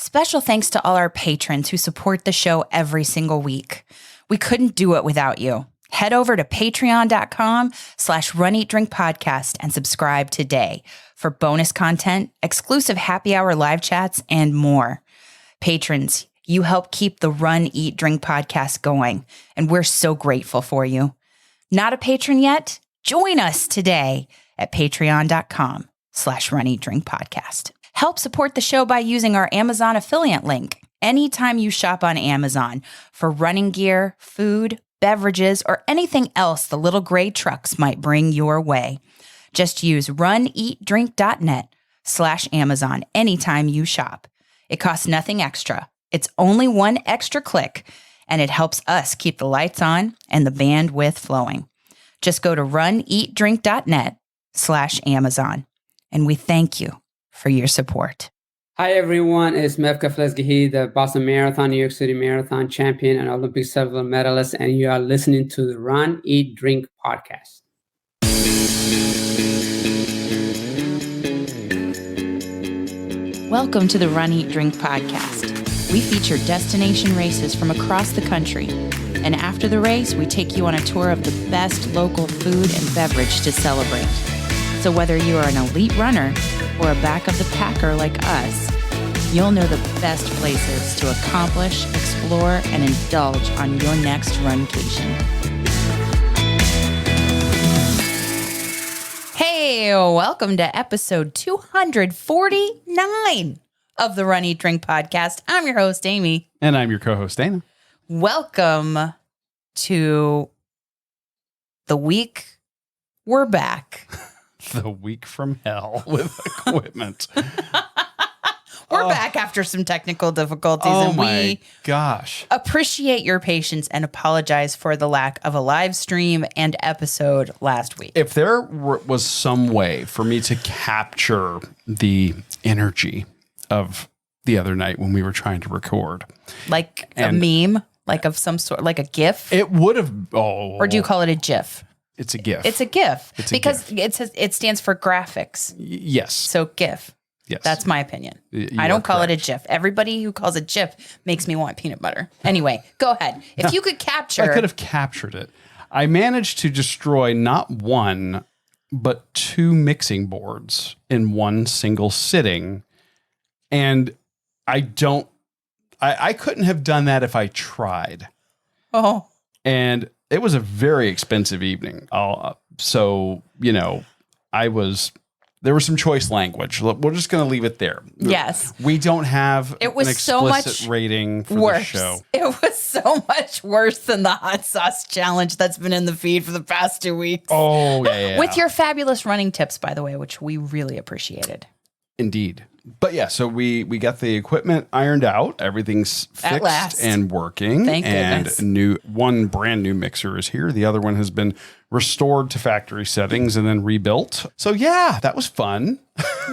Special thanks to all our patrons who support the show every single week. We couldn't do it without you. Head over to patreon.com/runeatdrinkpodcast and subscribe today for bonus content, exclusive happy hour live chats, and more. Patrons, you help keep the Run, Eat, Drink podcast going, and we're so grateful for you. Not a patron yet? Join us today at patreon.com/runeatdrinkpodcast. Help support the show by using our Amazon affiliate link anytime you shop on Amazon for running gear, food, beverages, or anything else the little gray trucks might bring your way. Just use runeatdrink.net/Amazon anytime you shop. It costs nothing extra. It's only one extra click, and it helps us keep the lights on and the bandwidth flowing. Just go to runeatdrink.net/Amazon, and we thank you for your support. Hi everyone, it's MEB the Boston Marathon, New York City Marathon champion and Olympic silver medalist, and you are listening to the Run, Eat, Drink podcast. Welcome to the Run, Eat, Drink podcast. We feature destination races from across the country, and after the race, we take you on a tour of the best local food and beverage to celebrate. So whether you are an elite runner or a back of the packer like us, you'll know the best places to accomplish, explore, and indulge on your next runcation. Hey, welcome to episode 249 of the Run, Eat, Drink podcast. I'm your host, Amy. And I'm your co-host, Dana. Welcome to the week we're back. The week from hell with equipment. We're back after some technical difficulties, and we appreciate your patience and apologize for the lack of a live stream and episode last week. If there was some way for me to capture the energy of the other night when we were trying to record, like a meme, like of some sort, like a GIF, it would have. Or do you call it a GIF? It's a GIF. It's a GIF because it stands for graphics. Yes. So GIF. Yes. That's my opinion. I don't call it a GIF. Everybody who calls it GIF makes me want peanut butter. Anyway, go ahead. If you could capture. I could have captured it. I managed to destroy not one, but two mixing boards in one single sitting. And I couldn't have done that if I tried. Oh. And it was a very expensive evening. So, there was some choice language. We're just going to leave it there. Yes. We don't have an explicit rating for the show. It was so much worse than the hot sauce challenge that's been in the feed for the past 2 weeks. Oh, yeah. With your fabulous running tips, by the way, which we really appreciated. Indeed. But yeah, so we got the equipment ironed out. Everything's fixed and working. Thank goodness. One brand new mixer is here. The other one has been restored to factory settings and then rebuilt. So yeah, that was fun.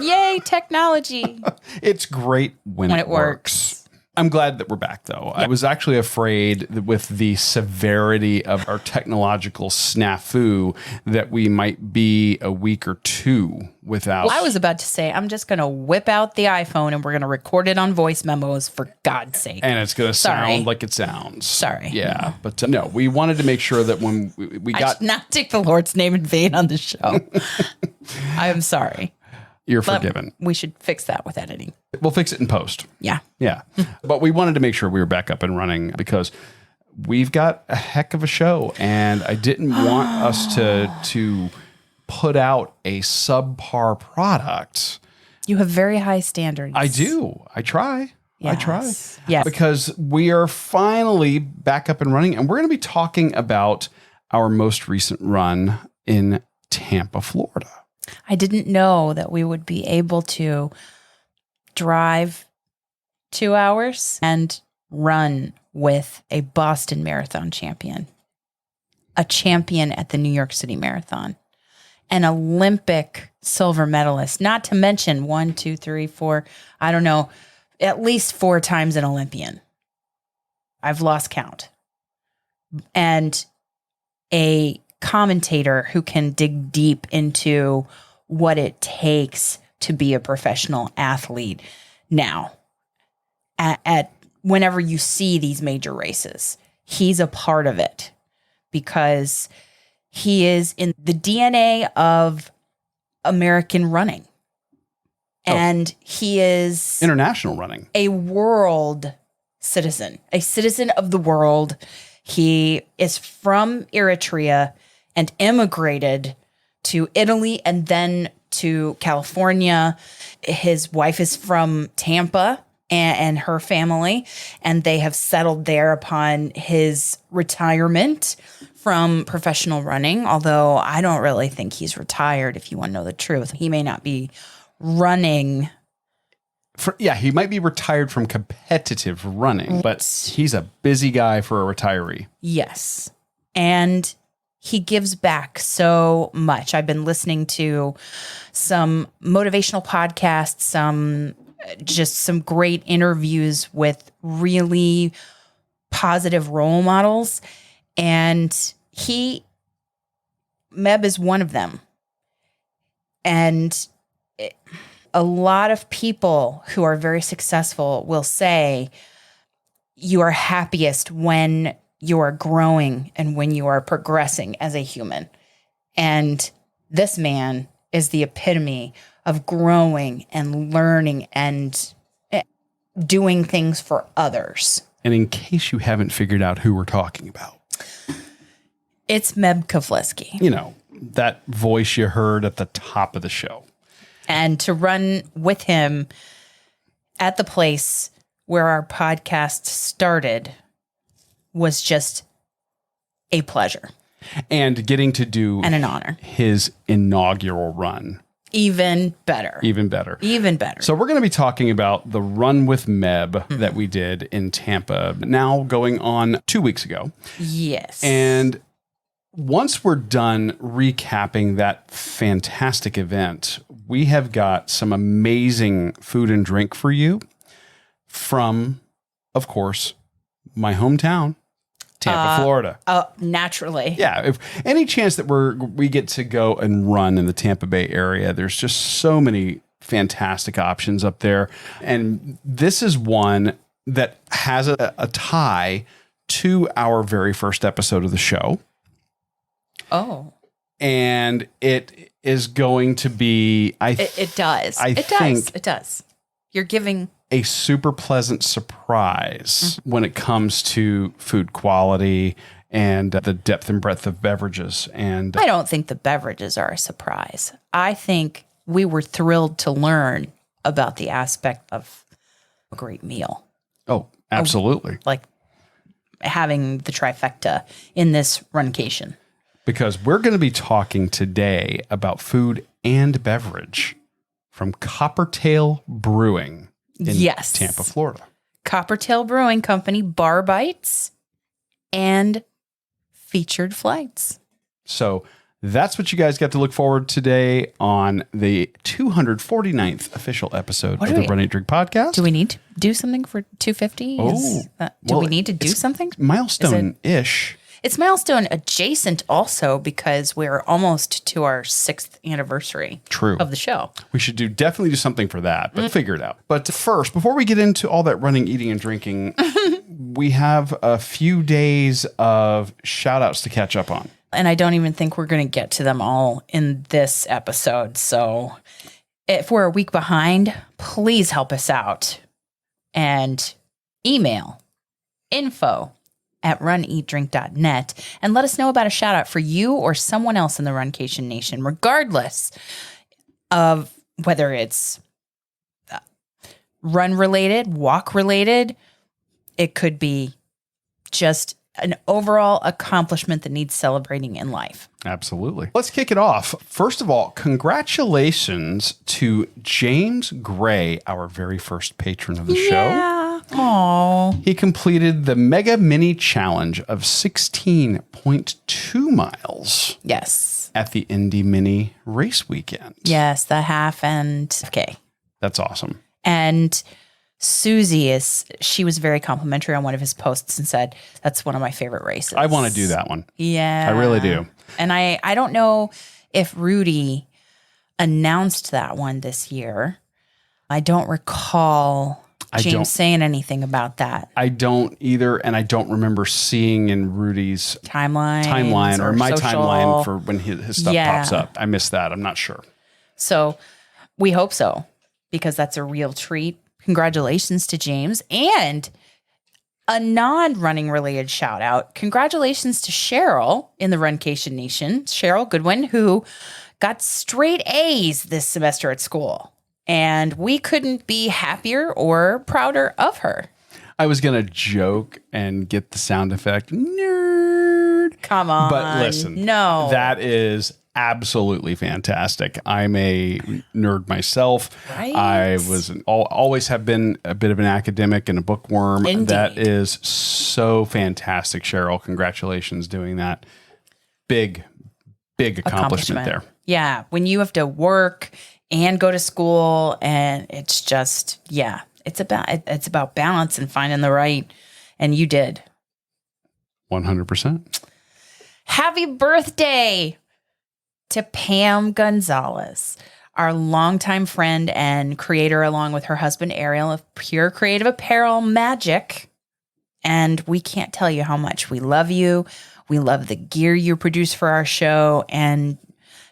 Yay, technology. It's great when it works. I'm glad that we're back, though. Yeah. I was actually afraid that with the severity of our technological snafu that we might be a week or two without. Well, I was about to say, I'm just going to whip out the iPhone and we're going to record it on voice memos, for God's sake. And it's going to sound like it sounds. Sorry. Yeah. But no, we wanted to make sure that when we got. I should not take the Lord's name in vain on the show. I am sorry. You're forgiven. We should fix that with editing. We'll fix it in post. Yeah. Yeah. But we wanted to make sure we were back up and running because we've got a heck of a show. And I didn't want us to put out a subpar product. You have very high standards. I do. I try. Yes. I try. Yes. Because we are finally back up and running. And we're going to be talking about our most recent run in Tampa, Florida. I didn't know that we would be able to drive 2 hours and run with a Boston Marathon champion, a champion at the New York City Marathon, an Olympic silver medalist, not to mention 1, 2, 3, 4, I don't know, at least 4 times an Olympian. I've lost count. And a commentator who can dig deep into what it takes to be a professional athlete. Now, at whenever you see these major races. He's a part of it because he is in the DNA of American running. And he is international running, a world citizen, a citizen of the world. He is from Eritrea and immigrated to Italy and then to California. His wife is from Tampa and her family, and they have settled there upon his retirement from professional running. Although I don't really think he's retired, if you want to know the truth. He may not be running. He might be retired from competitive running, but he's a busy guy for a retiree. Yes. And he gives back so much. I've been listening to some motivational podcasts, some great interviews with really positive role models. And MEB is one of them. And a lot of people who are very successful will say you are happiest when you are growing and when you are progressing as a human. And this man is the epitome of growing and learning and doing things for others. And in case you haven't figured out who we're talking about, it's MEB Keflezighi. You know, that voice you heard at the top of the show. And to run with him at the place where our podcast started was just a pleasure. And getting to do and an honor. His inaugural run. Even better. Even better. Even better. So we're going to be talking about the Run with MEB that we did in Tampa, now going on 2 weeks ago. Yes. And once we're done recapping that fantastic event, we have got some amazing food and drink for you from, of course, my hometown, Tampa, Florida. Naturally. Yeah. If any chance that we get to go and run in the Tampa Bay area, there's just so many fantastic options up there. And this is one that has a tie to our very first episode of the show. Oh. And it is going to be, It does. It does. You're giving a super pleasant surprise when it comes to food quality and the depth and breadth of beverages. And I don't think the beverages are a surprise. I think we were thrilled to learn about the aspect of a great meal. Oh, absolutely. Like having the trifecta in this runcation. Because we're going to be talking today about food and beverage from Coppertail Brewing in Tampa, Florida. Coppertail Brewing Company, bar bites, and featured flights. So that's what you guys got to look forward to today on the 249th official episode of the Run Eat Drink podcast. Do we need to do something for 250? Do we need to do something? Milestone-ish. It's milestone adjacent also because we're almost to our 6th anniversary of the show. We should definitely do something for that, but figure it out. But first, before we get into all that running, eating, and drinking, we have a few days of shout outs to catch up on. And I don't even think we're going to get to them all in this episode. So if we're a week behind, please help us out and email info@runeatdrink.net and let us know about a shout out for you or someone else in the Runcation Nation, regardless of whether it's run related, walk related. It could be just an overall accomplishment that needs celebrating in life. Absolutely. Let's kick it off. First of all, congratulations to James Gray, our very first patron of the show. Aww. He completed the Mega Mini Challenge of 16.2 miles. Yes. At the Indy Mini race weekend. Yes, the half and okay. That's awesome. And Susie she was very complimentary on one of his posts and said, that's one of my favorite races. I want to do that one. Yeah. I really do. And I don't know if Rudy announced that one this year. I don't recall. James saying anything about that. I don't either, and I don't remember seeing in Rudy's timeline or my social. timeline for when his stuff pops up. I missed that. I'm not sure. So we hope so, because that's a real treat. Congratulations to James. And a non-running related shout out. Congratulations to Cheryl in the Runcation Nation, Cheryl Goodwin, who got straight A's this semester at school. And we couldn't be happier or prouder of her. I was going to joke and get the sound effect. Nerd. Come on. But listen, no. That is absolutely fantastic. I'm a nerd myself. Right? I always have been a bit of an academic and a bookworm. Indeed. That is so fantastic, Cheryl. Congratulations doing that. Big accomplishment there. Yeah. When you have to work and go to school, and it's just, it's about balance and finding the right, and you did. 100%. Happy birthday to Pam Gonzalez, our longtime friend and creator, along with her husband Ariel, of Pure Creative Apparel Magic. And we can't tell you how much we love you. We love the gear you produce for our show, and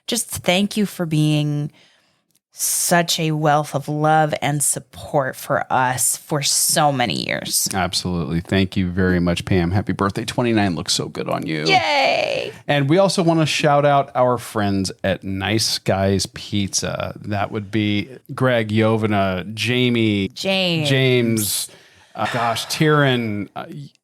just thank you for being such a wealth of love and support for us for so many years. Absolutely. Thank you very much, Pam. Happy birthday. 29 looks so good on you. Yay! And we also want to shout out our friends at Nice Guys Pizza. That would be Greg, Jovanna, Jamie, James, Tyron,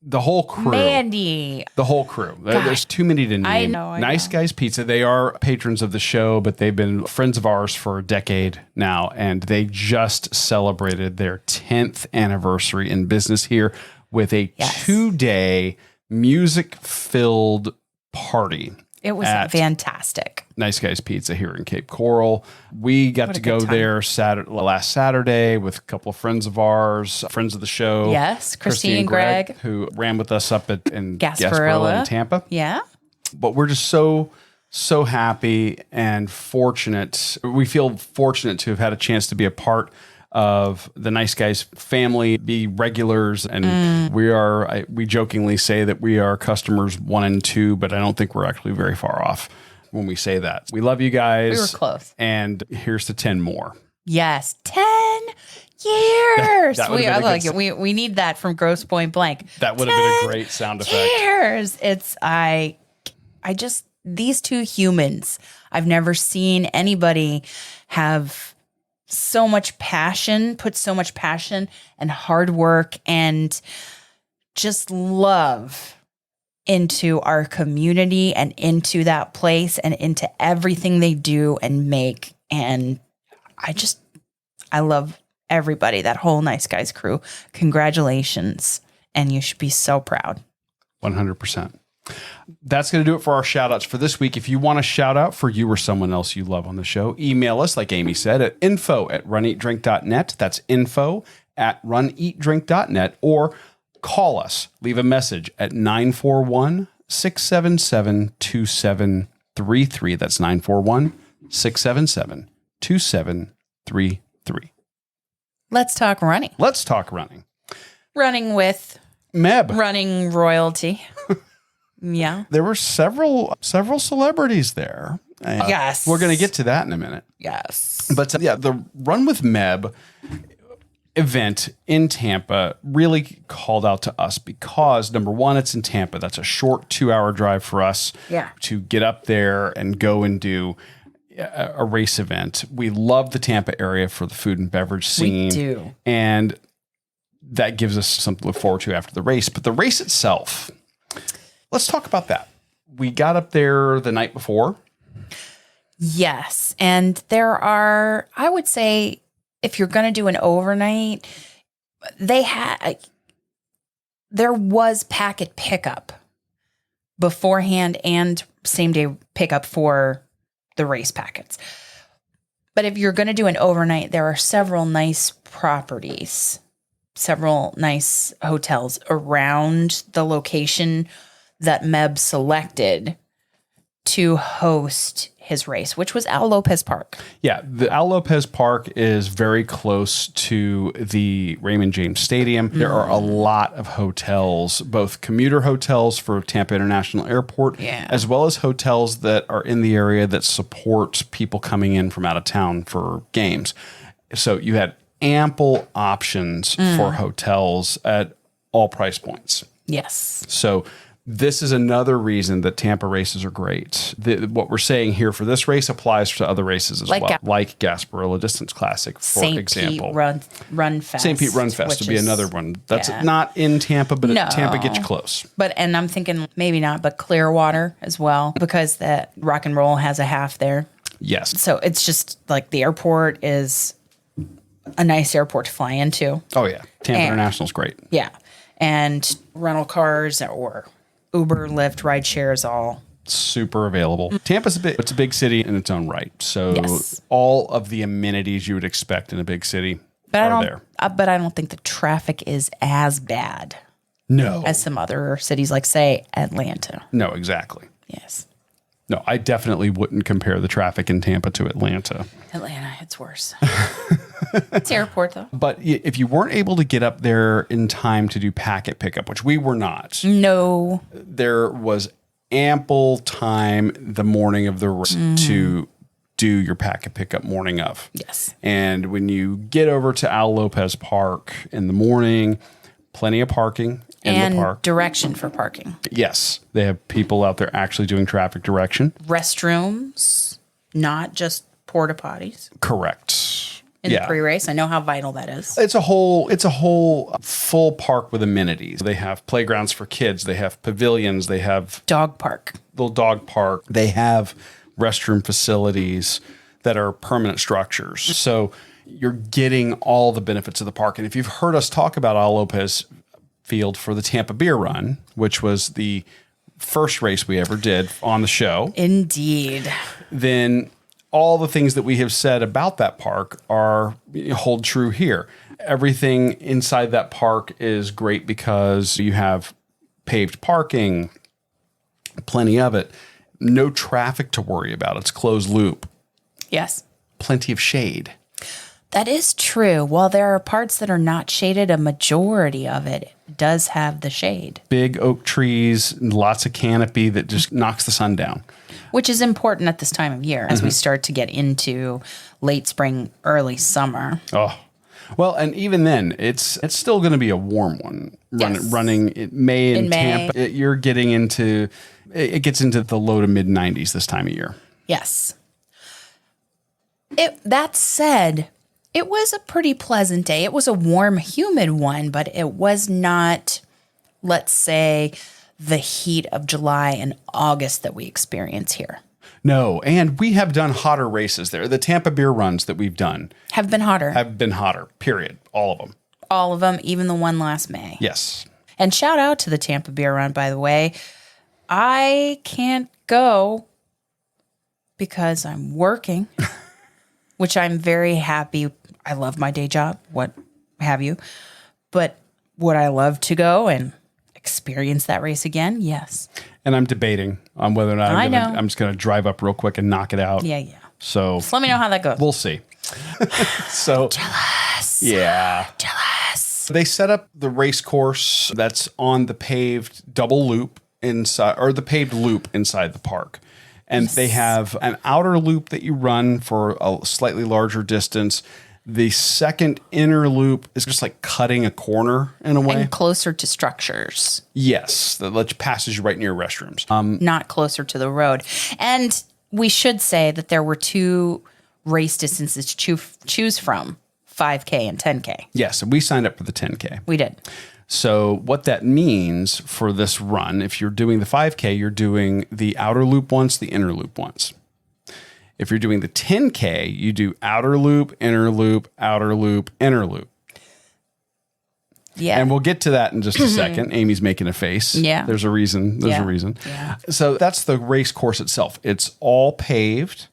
the whole crew. Mandy. The whole crew. There's too many to name. I know. Nice Guys Pizza. They are patrons of the show, but they've been friends of ours for a decade now, and they just celebrated their 10th anniversary in business here with a 2-day music-filled party. It was fantastic. Nice Guys Pizza here in Cape Coral. We got to go there last Saturday with a couple of friends of ours, friends of the show. Yes, Christine and Greg, who ran with us up in Gasparilla in Tampa. Yeah. But we're just so happy and fortunate. We feel fortunate to have had a chance to be a part of the Nice Guys family, be regulars, and we jokingly say that we are customers 1 and 2, but I don't think we're actually very far off when we say that. We love you guys. We were close. And here's to 10 more. Yes, 10 years. We need that from Grosse Point Blank. That would have been a great sound effect. Years. I just, these two humans, I've never seen anybody have so much passion, put so much passion and hard work and just love into our community and into that place and into everything they do and make. And I love everybody, that whole Nice Guys crew. Congratulations. And you should be so proud. 100%. That's going to do it for our shout outs for this week. If you want a shout out for you or someone else you love on the show, email us, like Amy said, at info@runeatdrink.net. That's info@runeatdrink.net, or call us. Leave a message at 941-677-2733. That's 941-677-2733. Let's talk running. Let's talk running. Running with MEB. Running royalty. Yeah. There were several celebrities there. Yes. We're going to get to that in a minute. Yes. But the Run with MEB event in Tampa really called out to us because, number one, it's in Tampa. That's a short 2-hour drive for us to get up there and go and do a race event. We love the Tampa area for the food and beverage scene. We do. And that gives us something to look forward to after the race. But the race itself, let's talk about that. We got up there the night before. Yes. And there are, I would say, if you're going to do an overnight, there was packet pickup beforehand and same day pickup for the race packets. But if you're going to do an overnight, there are several nice properties, several nice hotels around the location that MEB selected to host his race, which was Al Lopez Park. Yeah, the Al Lopez Park is very close to the Raymond James Stadium. There are a lot of hotels, both commuter hotels for Tampa International Airport, as well as hotels that are in the area that support people coming in from out of town for games. So you had ample options for hotels at all price points. Yes. So this is another reason that Tampa races are great. What we're saying here for this race applies to other races as well, like Gasparilla Distance Classic, for example. St. Pete Run Fest. St. Pete Run Fest would be another one. That's not in Tampa, but Tampa gets you close. And I'm thinking maybe not, but Clearwater as well, because that Rock and Roll has a half there. Yes. So it's just like the airport is a nice airport to fly into. Oh, yeah. Tampa International is great. Yeah. And rental cars or Uber, Lyft, ride shares, all super available. Tampa's it's a big city in its own right. So all of the amenities you would expect in a big city are there. But I don't think the traffic is as bad. No. As some other cities, like, say, Atlanta. No, exactly. Yes. No, I definitely wouldn't compare the traffic in Tampa to Atlanta. Atlanta, it's worse. It's airport, though. But if you weren't able to get up there in time to do packet pickup, which we were not. No. There was ample time the morning of the race to do your packet pickup morning of. Yes. And when you get over to Al Lopez Park in the morning, plenty of parking in the park. Direction for parking. Yes. They have people out there actually doing traffic direction. Restrooms, not just porta potties. Correct. In the pre-race. I know how vital that is. It's a whole full park with amenities. They have playgrounds for kids. They have pavilions. They have dog park. Little dog park. They have restroom facilities that are permanent structures. So you're getting all the benefits of the park. And if you've heard us talk about Al Lopez Field for the Tampa Beer Run, which was the first race we ever did on the show. Indeed. Then all the things that we have said about that park hold true here. Everything inside that park is great because you have paved parking, plenty of it, no traffic to worry about. It's closed loop. Yes. Plenty of shade. That is true. While there are parts that are not shaded, a majority of it does have the shade. Big oak trees, lots of canopy that just knocks the sun down. Which is important at this time of year as we start to get into late spring, early summer. Oh, well, and even then, it's still going to be a warm one. Running in May in Tampa, you're getting into, it gets into the low to mid 90s this time of year. Yes. That said, it was a pretty pleasant day. It was a warm, humid one, but it was not, let's say, the heat of July and August that we experience here. No, and we have done hotter races there. The Tampa Beer runs that we've done have been hotter. Period. All of them. All of them, even the one last May. Yes. And shout out to the Tampa Beer Run, by the way. I can't go because I'm working, which I'm very happy. I love my day job, what have you. But would I love to go and experience that race again? Yes. And I'm debating on whether or not I'm just going to drive up real quick and knock it out. Yeah. So just let me know how that goes. We'll see. So jealous. Yeah. Jealous. They set up the race course that's on the paved double loop inside, or the paved loop inside the park. And they have an outer loop that you run for a slightly larger distance. The second inner loop is just like cutting a corner in a way. And closer to structures. Yes, that passes you right near restrooms. Not closer to the road. And we should say that there were two race distances to choose from, 5K and 10K. Yes, and we signed up for the 10K. We did. So what that means for this run, if you're doing the 5K, you're doing the outer loop once, the inner loop once. If you're doing the 10K, you do outer loop, inner loop, outer loop, inner loop. Yeah. And we'll get to that in just a second. Amy's making a face. Yeah. There's a reason. There's a reason. Yeah. So that's the race course itself. It's all paved.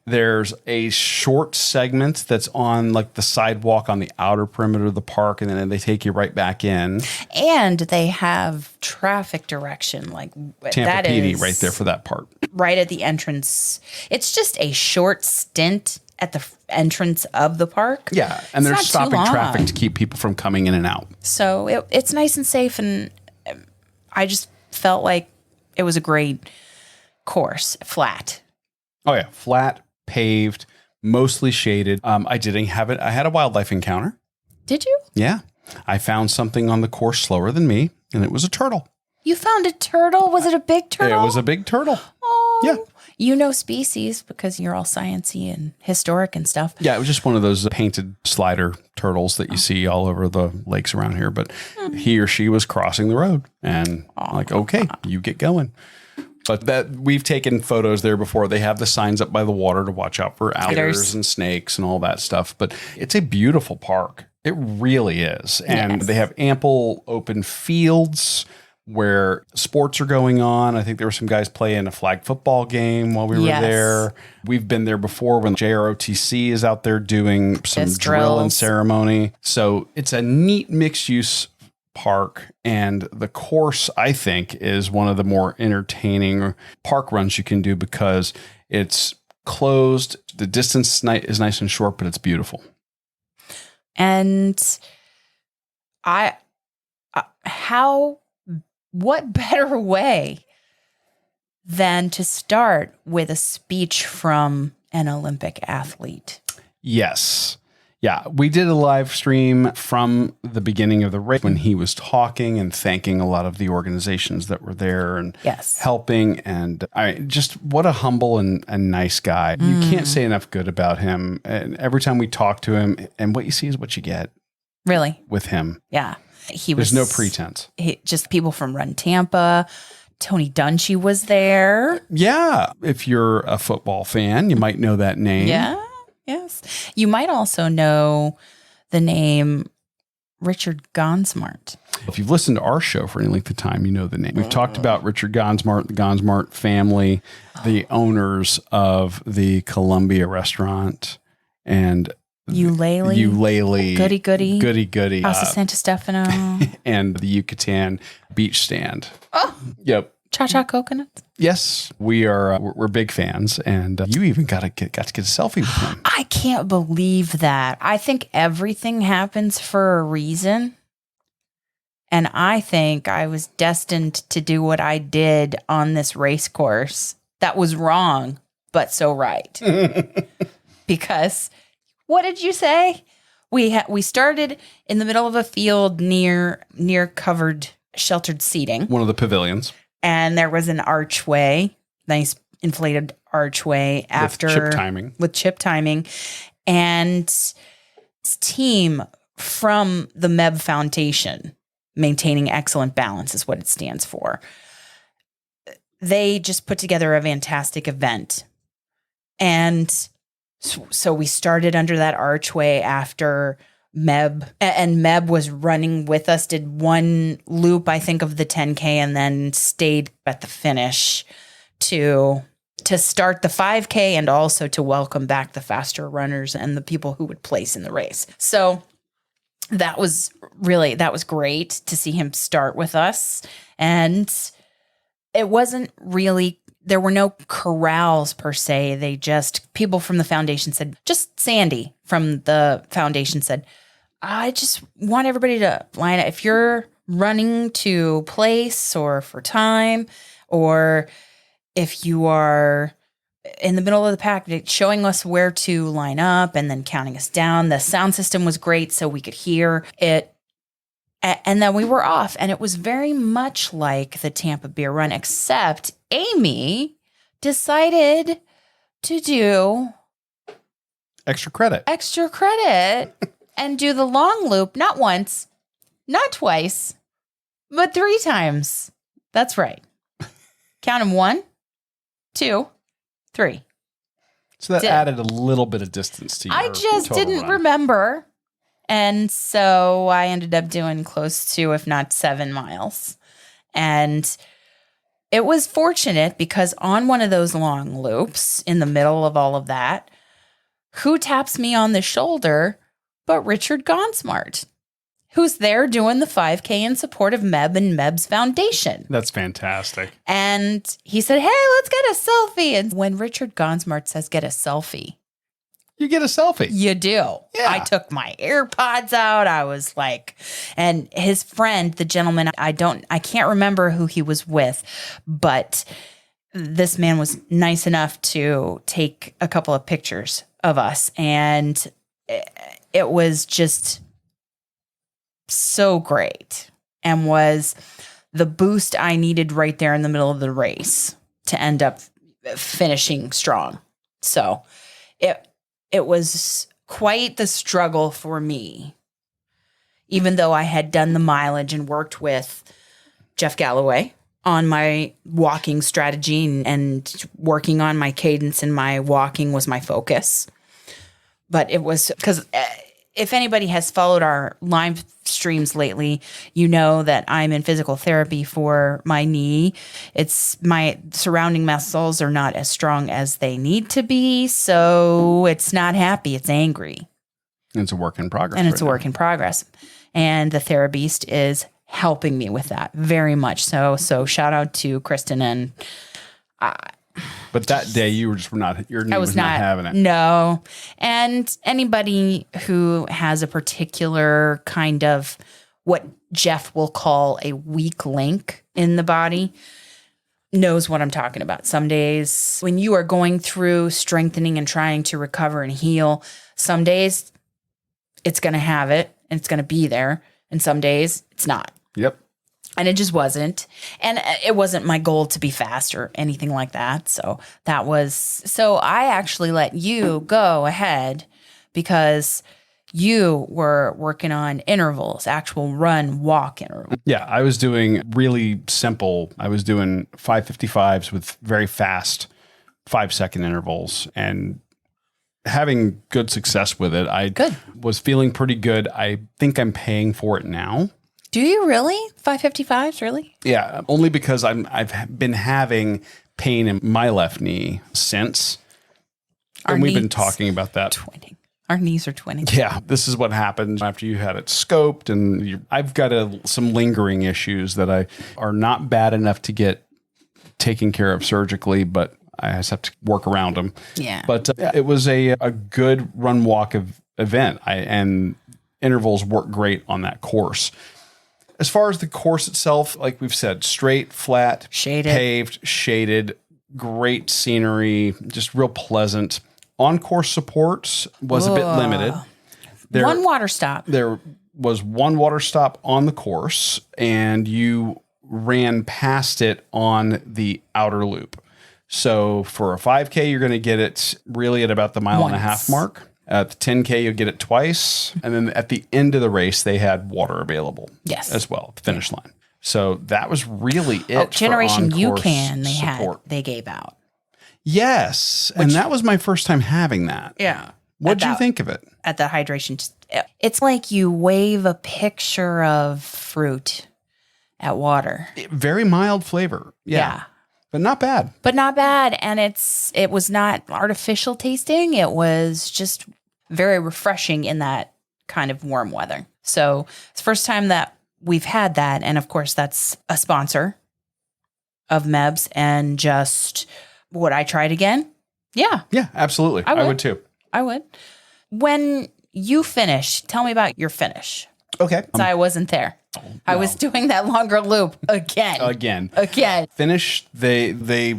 There's a short segment that's on like the sidewalk on the outer perimeter of the park, and then they take you right back in. And they have traffic direction, like Tampa that PD is right there for that part. right at the entrance. It's just a short stint at the entrance of the park. Yeah, and they're not too stopping long. traffic to keep people from coming in and out. So it's nice and safe, and I just felt like it was a great course, flat. Oh yeah, flat, paved, mostly shaded. I didn't have it. I had a wildlife encounter. Did you? Yeah, I found something on the course slower than me, and it was a turtle. You found a turtle? Was it a big turtle? It was a big turtle. Oh, Yeah. You know species because you're all sciencey and historic and stuff. Yeah, it was just one of those painted slider turtles that you see all over the lakes around here. But he or she was crossing the road, and I'm like, okay, you get going. But that we've taken photos there before. They have the signs up by the water to watch out for alligators and snakes and all that stuff. But it's a beautiful park. It really is. And Yes. they have ample open fields where sports are going on. I think there were some guys playing a flag football game while we were Yes. there. We've been there before when JROTC is out there doing some Fist drill and drills. ceremony. So it's a neat mixed use park, and the course I think is one of the more entertaining park runs you can do because it's closed. The distance is nice and short, but it's beautiful. And what better way than to start with a speech from an Olympic athlete? Yes. Yeah, we did a live stream from the beginning of the race when he was talking and thanking a lot of the organizations that were there and Yes. helping. And just what a humble and nice guy. You can't say enough good about him. And every time we talk to him, and what you see is what you get Really? with him. Yeah. There's no pretense. Just people from Run Tampa. Tony Dungy was there. Yeah. If you're a football fan, you might know that name. Yeah. Yes. You might also know the name Richard Gonsmart. If you've listened to our show for any length of time, you know the name. We've talked about Richard Gonsmart, the Gonsmart family, the owners of the Columbia restaurant, and Eulalie. Goody. House of Santa Stefano. and the Yucatan beach stand. Oh. Yep. Cha-cha coconuts. Yes, we're big fans, and you even got to get a selfie with him. I can't believe that. I think everything happens for a reason. And I think I was destined to do what I did on this race course. That was wrong, but so right. Because what did you say? We started in the middle of a field near covered sheltered seating. One of the pavilions. And there was an archway, nice inflated archway after with chip timing. And this team from the MEB Foundation, Maintaining Excellent Balance is what it stands for. They just put together a fantastic event. And so we started under that archway after MEB, and MEB was running with us, did one loop, I think, of the 10K, and then stayed at the finish to start the 5K and also to welcome back the faster runners and the people who would place in the race. So that was great to see him start with us. And it wasn't really, there were no corrals per se. People from the foundation said, just Sandy from the foundation said, I just want everybody to line up. If you're running to place or for time, or if you are in the middle of the pack, showing us where to line up and then counting us down. The sound system was great so we could hear it. And then we were off. And it was very much like the Tampa Beer Run, except Amy decided to do Extra credit. And do the long loop, not once, not twice, but 3 times. That's right. Count them 1, 2, 3. So that added a little bit of distance to you. I just didn't remember. And so I ended up doing close to, if not 7 miles. And it was fortunate because on one of those long loops in the middle of all of that, who taps me on the shoulder but Richard Gonsmart, who's there doing the 5K in support of MEB and MEB's foundation. That's fantastic. And he said, hey, let's get a selfie. And when Richard Gonsmart says get a selfie, you get a selfie. You do. Yeah. I took my AirPods out. I was like, and his friend, the gentleman, I can't remember who he was with, but this man was nice enough to take a couple of pictures of us. And it was just so great and was the boost I needed right there in the middle of the race to end up finishing strong. So it was quite the struggle for me, even though I had done the mileage and worked with Jeff Galloway on my walking strategy and working on my cadence, and my walking was my focus. But it was because if anybody has followed our live streams lately, you know that I'm in physical therapy for my knee. It's my surrounding muscles are not as strong as they need to be. So it's not happy. It's angry. It's a work in progress. And it's a work in progress. And the Therabeast is helping me with that very much. So shout out to Kristen and but that day you were just your knee was not having it. No. And anybody who has a particular kind of what Jeff will call a weak link in the body knows what I'm talking about. Some days when you are going through strengthening and trying to recover and heal, some days it's going to have it and it's going to be there. And some days it's not. Yep. And it just wasn't. And it wasn't my goal to be fast or anything like that. So I actually let you go ahead because you were working on intervals, actual run, walk intervals. Yeah, I was doing really simple. I was doing 5:55s with very fast 5-second intervals and having good success with it. I was feeling pretty good. I think I'm paying for it now. Do you really? 5:55s, really? Yeah, only because I've been having pain in my left knee since. And we've been talking about that. Twinning. Our knees are twinning. Yeah, this is what happens after you had it scoped. And I've got some lingering issues that are not bad enough to get taken care of surgically, but I just have to work around them. Yeah. But it was a good run walk event. And intervals work great on that course. As far as the course itself, like we've said, straight, flat, shaded, paved, shaded, great scenery, just real pleasant. On-course support was a bit limited. One water stop. There was one water stop on the course, and you ran past it on the outer loop. So for a 5K, you're going to get it really at about the mile and a half mark. At the 10K, you'll get it twice. And then at the end of the race, they had water available as well at the finish line. So that was really it. Generation UCAN they gave out. Yes. And that was my first time having that. Yeah. What did you think of it? At the hydration. It's like you wave a picture of fruit at water. Very mild flavor. Yeah. But not bad. And it was not artificial tasting. It was just very refreshing in that kind of warm weather. So it's the first time that we've had that. And of course, that's a sponsor of MEB's. And just, would I try it again? Yeah. Yeah, absolutely. I would too. I would. When you finished, tell me about your finish. Okay. I wasn't there. I was doing that longer loop again. Finished. They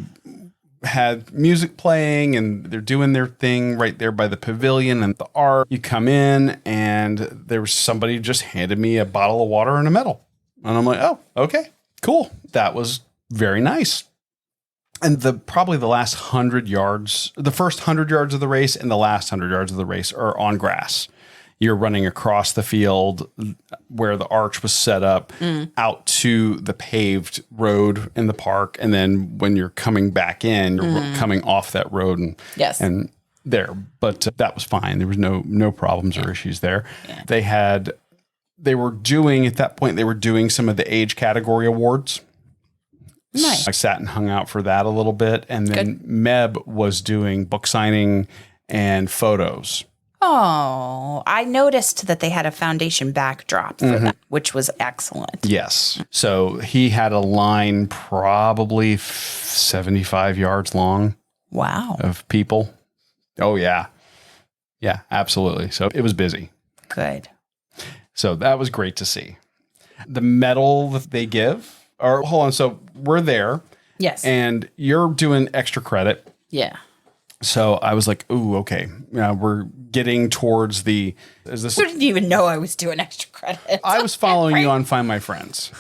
had music playing and they're doing their thing right there by the pavilion and the art. You come in and there was somebody who just handed me a bottle of water and a medal. And I'm like, oh, okay, cool. That was very nice. And probably the last 100 yards, the first 100 yards of the race and the last 100 yards of the race are on grass. You're running across the field where the arch was set up out to the paved road in the park. And then when you're coming back in, you're coming off that road and there. But that was fine. There was no problems or issues there. Yeah. They were doing some of the age category awards. Nice. I sat and hung out for that a little bit. And then MEB was doing book signing and photos. Oh, I noticed that they had a foundation backdrop for that, which was excellent. Yes. So he had a line probably 75 yards long. Wow. Of people. Oh, yeah. Yeah, absolutely. So it was busy. Good. So that was great to see. The medal that they give, or hold on. So we're there. Yes. And you're doing extra credit. Yeah. So I was like, ooh, okay. We're getting towards the, is this? I didn't even know I was doing extra credit. I was following you on Find My Friends.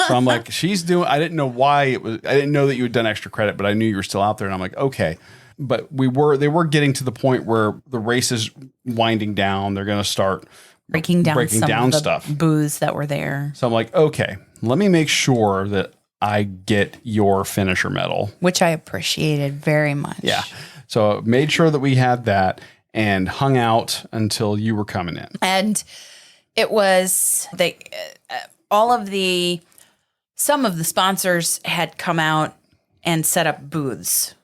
So I'm like, she's doing, I didn't know why it was, I didn't know that you had done extra credit, but I knew you were still out there. And I'm like, okay. But they were getting to the point where the race is winding down. They're going to start breaking down some of the stuff. booths that were there. So I'm like, okay, let me make sure that I get your finisher medal. Which I appreciated very much. Yeah. So made sure that we had that and hung out until you were coming in. And it was some of the sponsors had come out and set up booths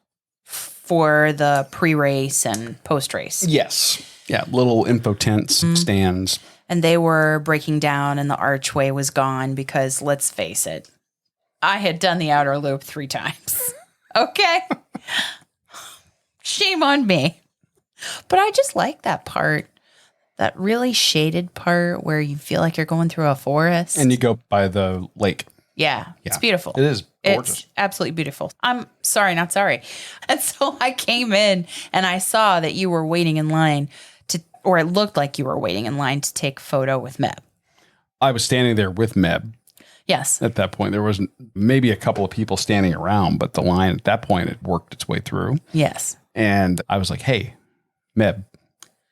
for the pre-race and post-race. Yes. Yeah. Little info tents, stands. And they were breaking down and the archway was gone because let's face it, I had done the outer loop 3 times. Okay. Shame on me. But I just like that part, that really shaded part where you feel like you're going through a forest. And you go by the lake. Yeah, it's beautiful. It is gorgeous. It's absolutely beautiful. I'm sorry, not sorry. And so I came in and I saw that you were waiting in line or it looked like you were waiting in line to take a photo with MEB. I was standing there with MEB. Yes. At that point, there was maybe a couple of people standing around, but the line at that point, it worked its way through. Yes. And I was like, hey, MEB,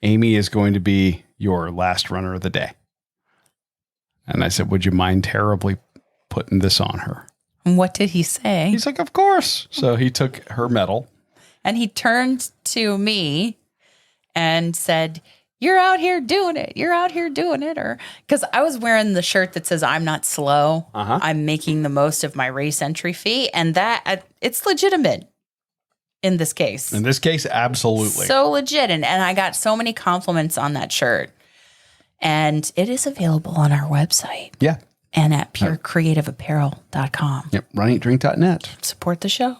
Amy is going to be your last runner of the day. And I said, would you mind terribly putting this on her? And what did he say? He's like, of course. So he took her medal. And he turned to me and said, you're out here doing it. You're out here doing it. Or because I was wearing the shirt that says I'm not slow. I'm making the most of my race entry fee. And that it's legitimate in this case. In this case, absolutely. So legit. And I got so many compliments on that shirt. And it is available on our website. Yeah. And at purecreativeapparel.com. Yep. Runeatdrink.net. Support the show.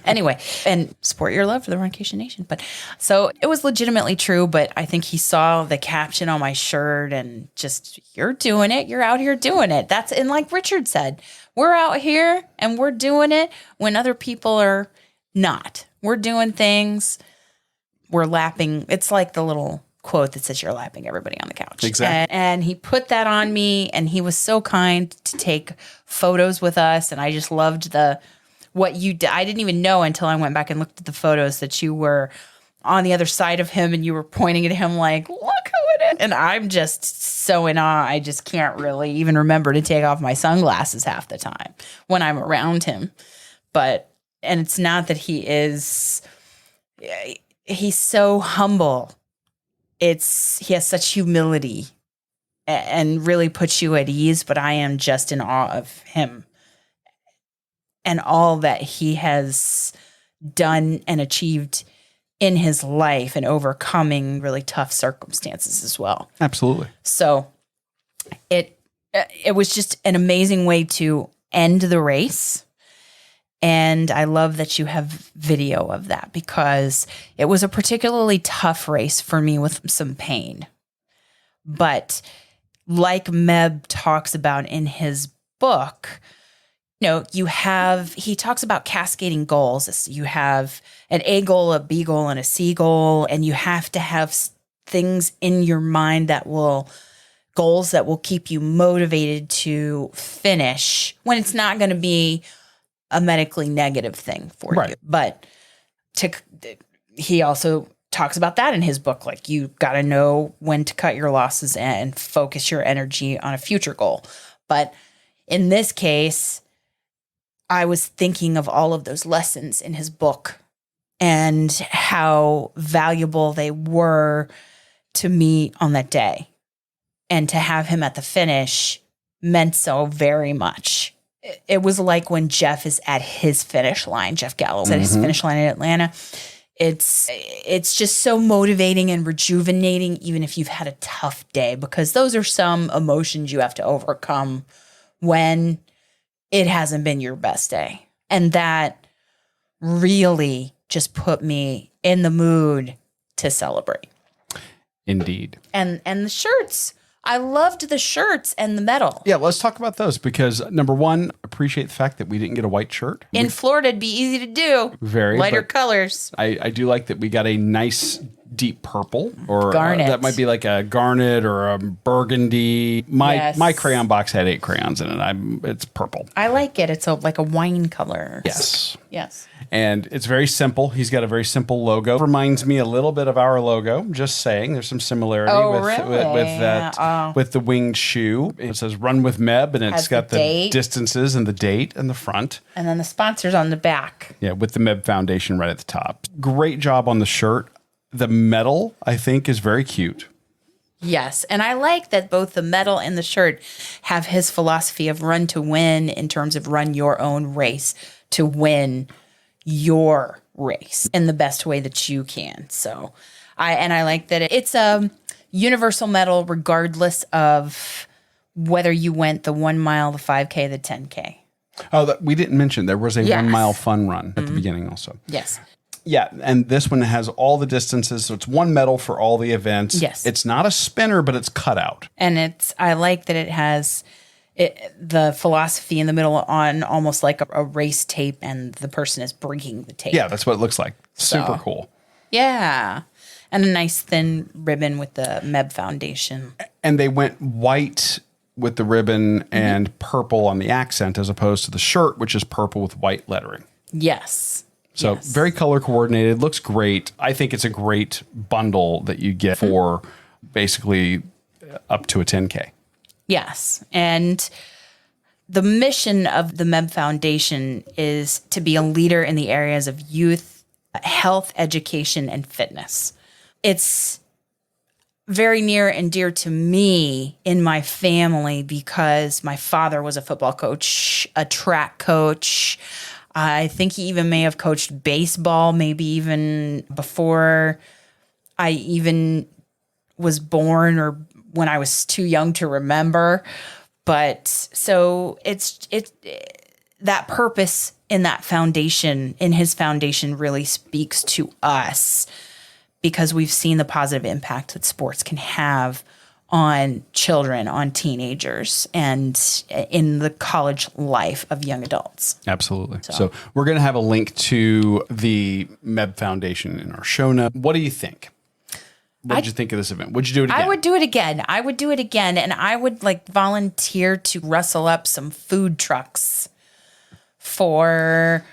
Anyway, and support your love for the Runcation Nation. But so it was legitimately true, but I think he saw the caption on my shirt and just, you're doing it. You're out here doing it. And like Richard said, we're out here and we're doing it when other people are not. We're doing things. We're lapping. It's like the little quote that says you're lapping everybody on the couch. Exactly. And he put that on me and he was so kind to take photos with us. And I just loved what you did. I didn't even know until I went back and looked at the photos that you were on the other side of him and you were pointing at him like, look who it is. And I'm just so in awe. I just can't really even remember to take off my sunglasses half the time when I'm around him. And it's not that he's so humble. He has such humility and really puts you at ease, but I am just in awe of him and all that he has done and achieved in his life and overcoming really tough circumstances as well. Absolutely. So it was just an amazing way to end the race. And I love that you have video of that because it was a particularly tough race for me with some pain. But like MEB talks about in his book, he talks about cascading goals. You have an A goal, a B goal, and a C goal, and you have to have things in your mind goals that will keep you motivated to finish when it's not going to be a medically negative thing for you. But he also talks about that in his book. Like you got to know when to cut your losses and focus your energy on a future goal. But in this case, I was thinking of all of those lessons in his book and how valuable they were to me on that day. And to have him at the finish meant so very much. it was like when Jeff is at his finish line, Jeff Gallo is at his finish line in Atlanta. It's just so motivating and rejuvenating, even if you've had a tough day, because those are some emotions you have to overcome when it hasn't been your best day. And that really just put me in the mood to celebrate. Indeed. And the shirts. I loved the shirts and the medal. Yeah, let's talk about those because number one, appreciate the fact that we didn't get a white shirt. In Florida, it'd be easy to do. Very lighter but colors. I do like that we got a nice deep purple or Garnet. that might be like a garnet or a burgundy. My Yes. crayon box had 8 crayons in it. It's purple. I like it. It's like a wine color. Yes. Yes. And it's very simple. He's got a very simple logo. Reminds me a little bit of our logo. Just saying, there's some similarity with that with the winged shoe. It says "Run with MEB," and it's Has got the the date. distances and the date in the front. And then the sponsors on the back. Yeah, with the MEB Foundation right at the top. Great job on the shirt. The medal, I think, is very cute. Yes. And I like that both the medal and the shirt have his philosophy of run to win in terms of run your own race to win your race in the best way that you can. So I like that it's a universal medal regardless of whether you went the 1 mile, the 5K, the 10K. Oh, we didn't mention there was a Yes. 1 mile fun run at the beginning also. Yes. Yeah, and this one has all the distances, so it's one medal for all the events. Yes. It's not a spinner, but it's cut out. And I like that it has the philosophy in the middle on almost like a race tape, and the person is breaking the tape. Yeah, that's what it looks like. Super So. cool. Yeah. And a nice thin ribbon with the MEB Foundation. And they went white with the ribbon and purple on the accent as opposed to the shirt, which is purple with white lettering. Yes. So Yes. very color coordinated, looks great. I think it's a great bundle that you get for basically up to a 10K. Yes. And the mission of the MEB Foundation is to be a leader in the areas of youth, health, education, and fitness. It's very near and dear to me in my family because my father was a football coach, a track coach. I think he even may have coached baseball, maybe even before I even was born or when I was too young to remember. But so it's that purpose in that foundation, in his foundation, really speaks to us because we've seen the positive impact that sports can have on children, on teenagers, and in the college life of young adults. Absolutely. So we're going to have a link to the MEB Foundation in our show note. What do you think? What did you think of this event? Would you do it again? I would do it again. I would do it again. And I would volunteer to rustle up some food trucks for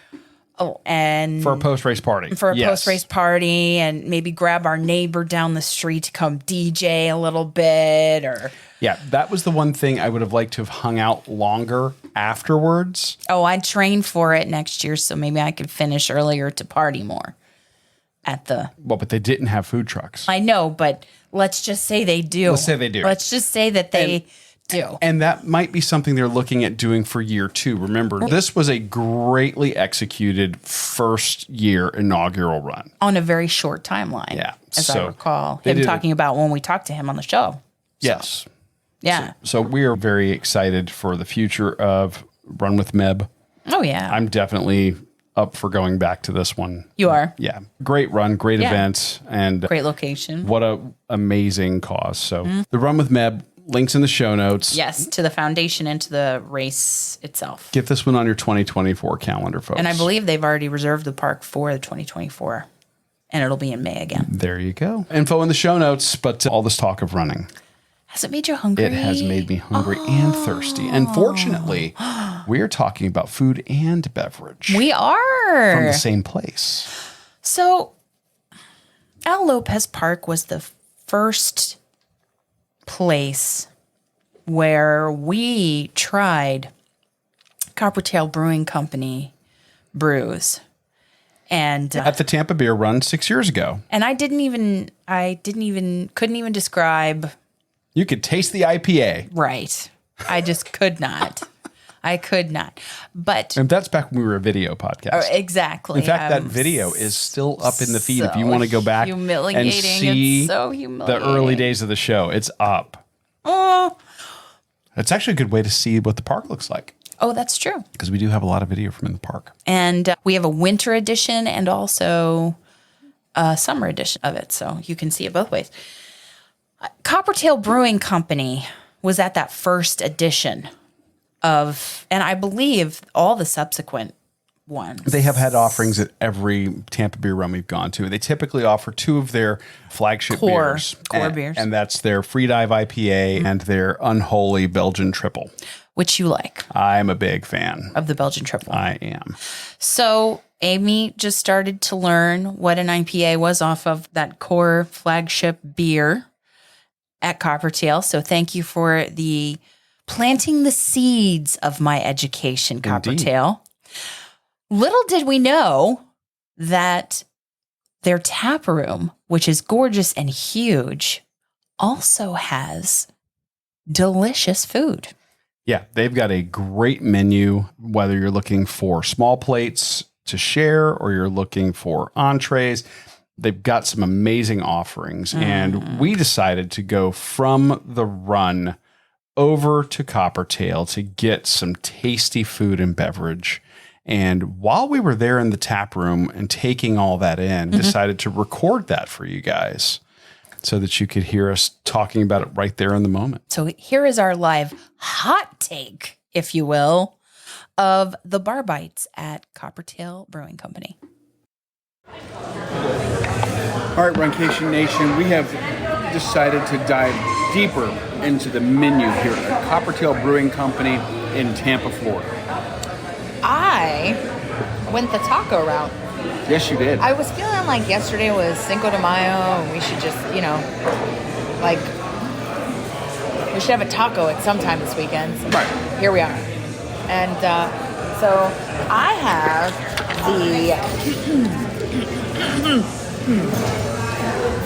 a post-race party. For a Yes. post-race party, and maybe grab our neighbor down the street to come DJ a little bit or... Yeah, that was the one thing I would have liked to have hung out longer afterwards. Oh, I trained for it next year, so maybe I could finish earlier to party more at the... Well, but they didn't have food trucks. I know, but let's just say they do. Let's say they do. Let's just say that they do. And that might be something they're looking at doing for year 2. Remember, this was a greatly executed first year inaugural run. On a very short timeline. Yeah. As I So recall they him did talking about when we talked to him on the show. Yes. Yeah. So we are very excited for the future of Run with MEB. Oh, yeah. I'm definitely up for going back to this one. You are. Yeah. Great run, great Yeah. events, and Great location. what a amazing cause. So the Run with MEB, links in the show notes. Yes, to the foundation and to the race itself. Get this one on your 2024 calendar, folks. And I believe they've already reserved the park for the 2024. And it'll be in May again. There you go. Info in the show notes, but all this talk of running. Has it made you hungry? It has made me hungry and thirsty. And fortunately, we are talking about food and beverage We from are. the same place. So, Al Lopez Park was the first place where we tried Coppertail Brewing Company brews. And At the Tampa Beer Run 6 years ago. I couldn't even describe You could taste the IPA. right. I just could not. I could not. But And that's back when we were a video podcast. exactly. In fact, that video is still up in the feed if you want to go back and see it's so humiliating. the early days of the show. It's up. Oh. It's actually a good way to see what the park looks like. Oh, that's true. Because we do have a lot of video from in the park. And we have a winter edition and also a summer edition of it. So you can see it both ways. Coppertail Brewing Company was at that first edition of, and I believe all the subsequent ones. They have had offerings at every Tampa beer run we've gone to. They typically offer 2 of their flagship core beers. Beers. And that's their Free Dive IPA and their Unholy Belgian Triple. Which you like. I'm a big fan of the Belgian Triple. I am. So Amy just started to learn what an IPA was off of that core flagship beer at Coppertail. So thank you for the planting the seeds of my education, Coppertail. Little did we know that their tap room, which is gorgeous and huge, also has delicious food. Yeah, they've got a great menu, whether you're looking for small plates to share or you're looking for entrees. They've got some amazing offerings. And we decided to go from the run over to Coppertail to get some tasty food and beverage. And while we were there in the tap room and taking all that in, decided to record that for you guys so that you could hear us talking about it right there in the moment. So here is our live hot take, if you will, of the bar bites at Coppertail Brewing Company. All right, Runcation Nation, we have decided to dive deeper into the menu here at Coppertail Brewing Company in Tampa, Florida. I went the taco route. Yes, you did. I was feeling like yesterday was Cinco de Mayo and we should just, like, we should have a taco at some time this weekend. Right. Here we are. And so I have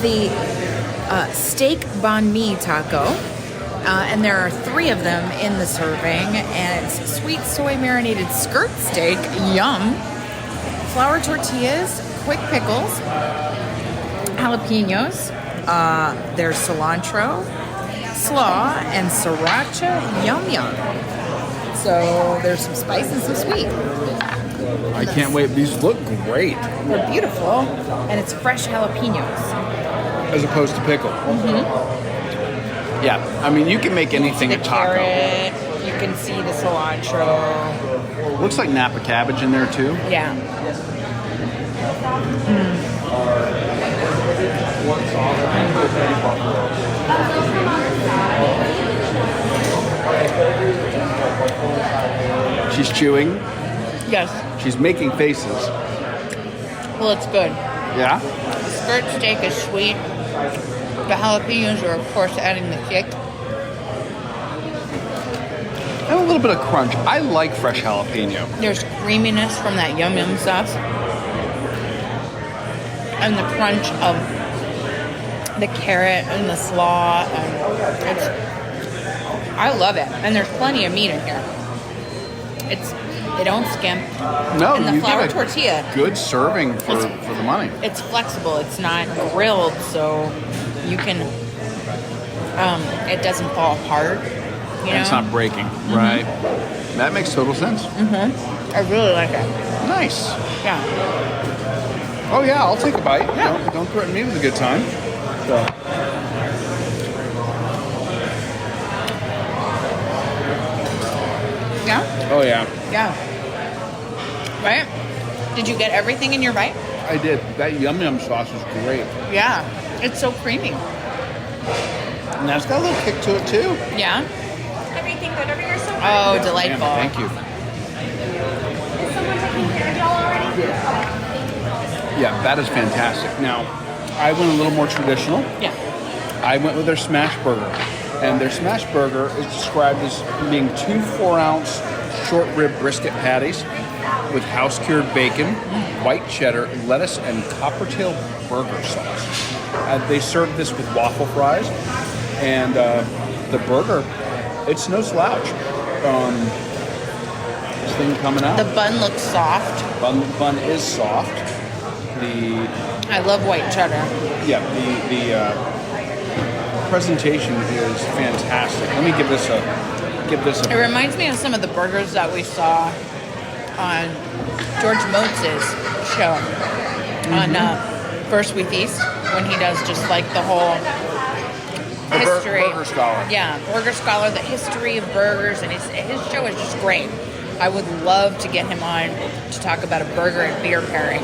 the steak banh mi taco. And there are 3 of them in the serving. And it's sweet soy marinated skirt steak. Yum. Flour tortillas, quick pickles, jalapenos, there's cilantro, slaw, and sriracha. Yum, yum. So there's some spice and some sweet. I can't wait. These look great. They're beautiful. And it's fresh jalapenos. As opposed to pickle. Mm-hmm. Yeah. I mean, you can make anything The a taco. carrot, you can see the cilantro. Looks like Napa cabbage in there, too. Yeah. She's chewing. Yes. She's making faces. Well, it's good. Yeah? The skirt steak is sweet. The jalapenos are, of course, adding the kick. And a little bit of crunch. I like fresh jalapeno. There's creaminess from that yum yum sauce. And the crunch of the carrot and the slaw. And I love it. And there's plenty of meat in here. They don't skimp. No, and the you flour get a tortilla. good serving for the money. It's flexible. It's not grilled, so you can. It doesn't fall apart. You know? It's not breaking. Mm-hmm. Right. That makes total sense. Mm-hmm. I really like it. Nice. Yeah. Oh yeah, I'll take a bite. Yeah. Don't threaten me with a good time. So. Yeah? Oh yeah. Yeah. Right? Did you get everything in your bite? I did. That yum yum sauce is great. Yeah. It's so creamy. And that's got a little kick to it too. Yeah? Everything good over here so far? Oh, delightful. Damn, thank you. Is someone taking care of y'all already? Yeah, that is fantastic. Now, I went a little more traditional. Yeah. I went with their smash burger. And their smash burger is described as being 2 4-ounce short rib brisket patties with house-cured bacon, white cheddar, lettuce, and Coppertail burger sauce. They serve this with waffle fries, and the burger, it's no slouch. thing coming out. The bun looks soft. Bun is soft. I love white cheddar. The presentation is fantastic. Let me give this a. It reminds me of some of the burgers that we saw on George Motz's show on First We Feast, when he does just like the whole history. Burger Scholar. Yeah, Burger Scholar, the history of burgers, and his show is just great. I would love to get him on to talk about a burger and beer pairing.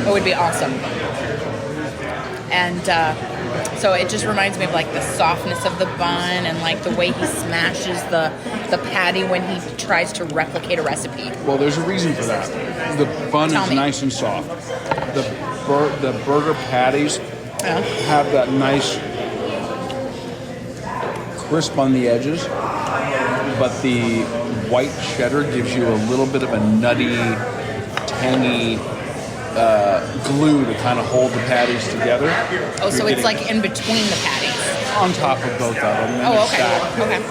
It would be awesome. And so it just reminds me of like the softness of the bun and like the way he smashes the patty when he tries to replicate a recipe. Well, there's a reason for that. The bun is nice and soft. The burger patties have that nice crisp on the edges, but the white cheddar gives you a little bit of a nutty, tangy glue to kind of hold the patties together. Oh, so it's like in between the patties. On top of both of them. Oh, okay. Okay.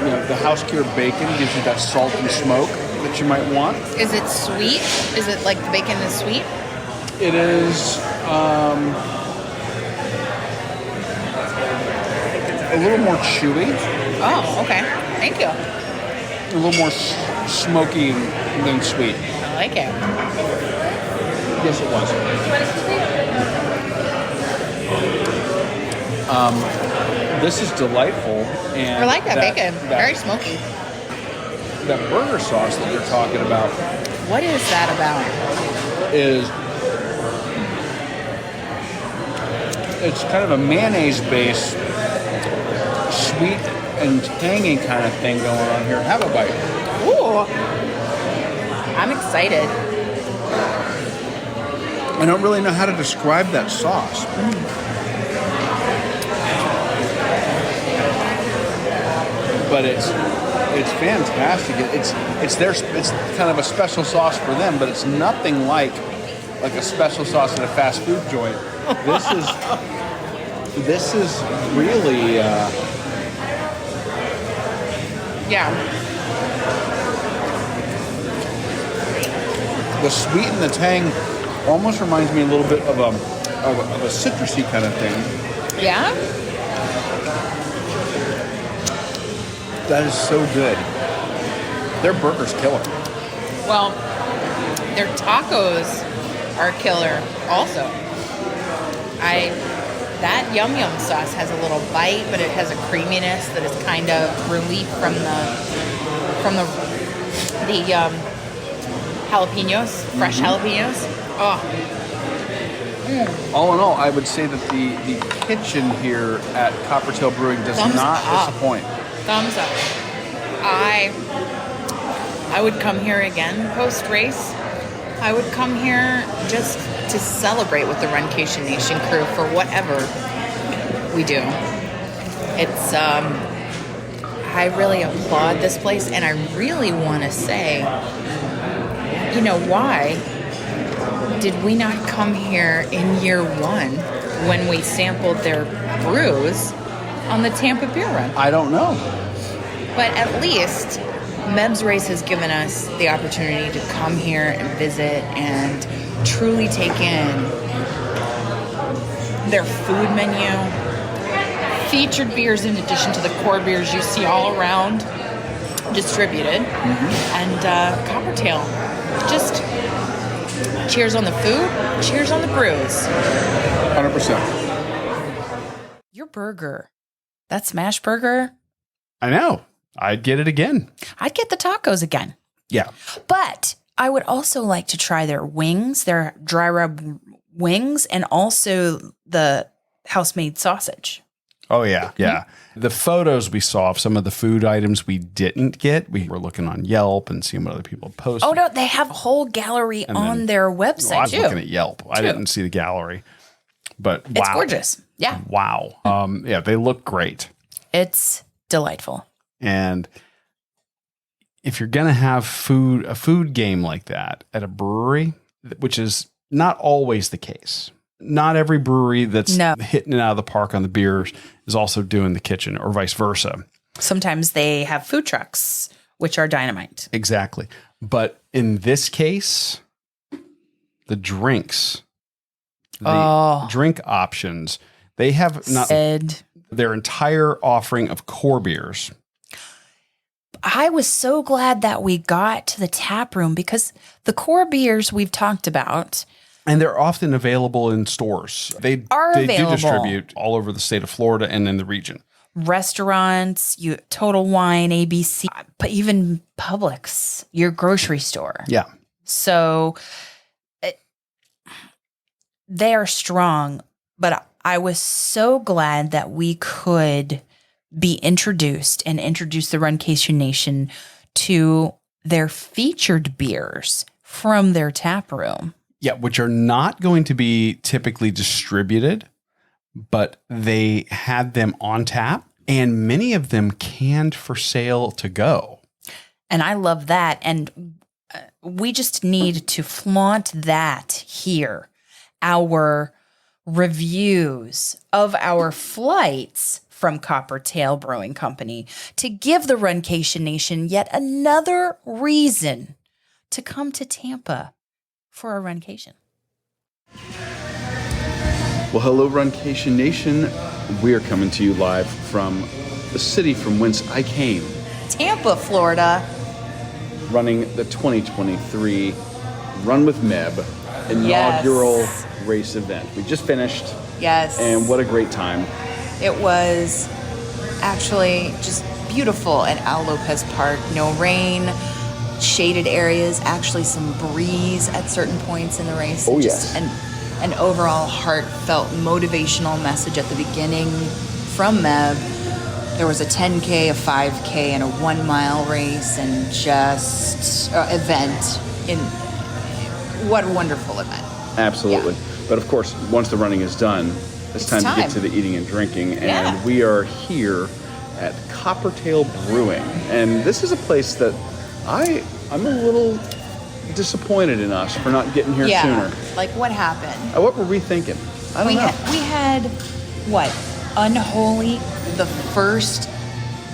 You know, the house cured bacon gives you that salt and smoke that you might want. Is it sweet? Is it like the bacon is sweet? It is a little more chewy. Oh, okay. Thank you. A little more smoky than sweet. I like it. Yes, it was. This is delightful. And I like that bacon. Very smoky. That burger sauce that you're talking about. What is that about? It's kind of a mayonnaise-based, sweet and tangy kind of thing going on here. Have a bite. Ooh. I'm excited. I don't really know how to describe that sauce. But it's fantastic. It's kind of a special sauce for them, but it's nothing like a special sauce at a fast food joint. This is really the sweet and the tang almost reminds me a little bit of a citrusy kind of thing. Yeah? That is so good. Their burger's killer. Well, their tacos are killer also. That yum yum sauce has a little bite, but it has a creaminess that is kind of relief from the jalapenos, fresh jalapenos. Oh. All in all, I would say that the kitchen here at Coppertail Brewing does not disappoint. Thumbs up. I would come here again post-race. I would come here just to celebrate with the Runcation Nation crew for whatever we do. It's, I really applaud this place, and I really want to say, you know, why did we not come here in year one when we sampled their brews on the Tampa Beer Run? I don't know. But at least MEB's race has given us the opportunity to come here and visit and truly take in their food menu, featured beers in addition to the core beers you see all around distributed, and Coppertail. Just cheers on the food, cheers on the brews. 100%. Your burger, that smash burger, I know. I'd get it again. I'd get the tacos again. Yeah. But I would also like to try their wings, their dry rub wings, and also the house-made sausage. Oh, yeah. Yeah. The photos we saw of some of the food items we didn't get, we were looking on Yelp and seeing what other people posted. Oh, no, they have a whole gallery on their website, I was too. looking at Yelp. I didn't see the gallery. But wow. It's gorgeous. Yeah. Wow. Yeah, they look great. It's delightful. And if you're going to have a food game like that at a brewery, which is not always the case. Not every brewery that's hitting it out of the park on the beers is also doing the kitchen, or vice versa. Sometimes they have food trucks, which are dynamite. Exactly. But in this case, the drinks, drink options, they have not their entire offering of core beers. I was so glad that we got to the tap room because the core beers we've talked about. And they're often available in stores. They do distribute all over the state of Florida and in the region. Restaurants, Total Wine, ABC, but even Publix, your grocery store. Yeah. So they are strong, but I was so glad that we could be introduce the Runcation Nation to their featured beers from their tap room. Yeah, which are not going to be typically distributed, but they had them on tap and many of them canned for sale to go. And I love that. And we just need to flaunt that here. Our reviews of our flights from Coppertail Brewing Company to give the Runcation Nation yet another reason to come to Tampa for a runcation. Well, hello, Runcation Nation. We are coming to you live from the city from whence I came, Tampa, Florida. running the 2023 Run with MEB inaugural race event. We just finished. Yes. And what a great time. It was actually just beautiful at Al Lopez Park. No rain, shaded areas, actually some breeze at certain points in the race. Oh, just an overall heartfelt motivational message at the beginning from MEB. There was a 10K, a 5K, and a 1 mile race, and just event. What a wonderful event. Absolutely. Yeah. But of course, once the running is done, it's time to get to the eating and drinking. And we are here at Coppertail Brewing. And this is a place that I'm a little disappointed in us for not getting here sooner. Like, what happened? What were we thinking? I don't know. We had, what, Unholy, the first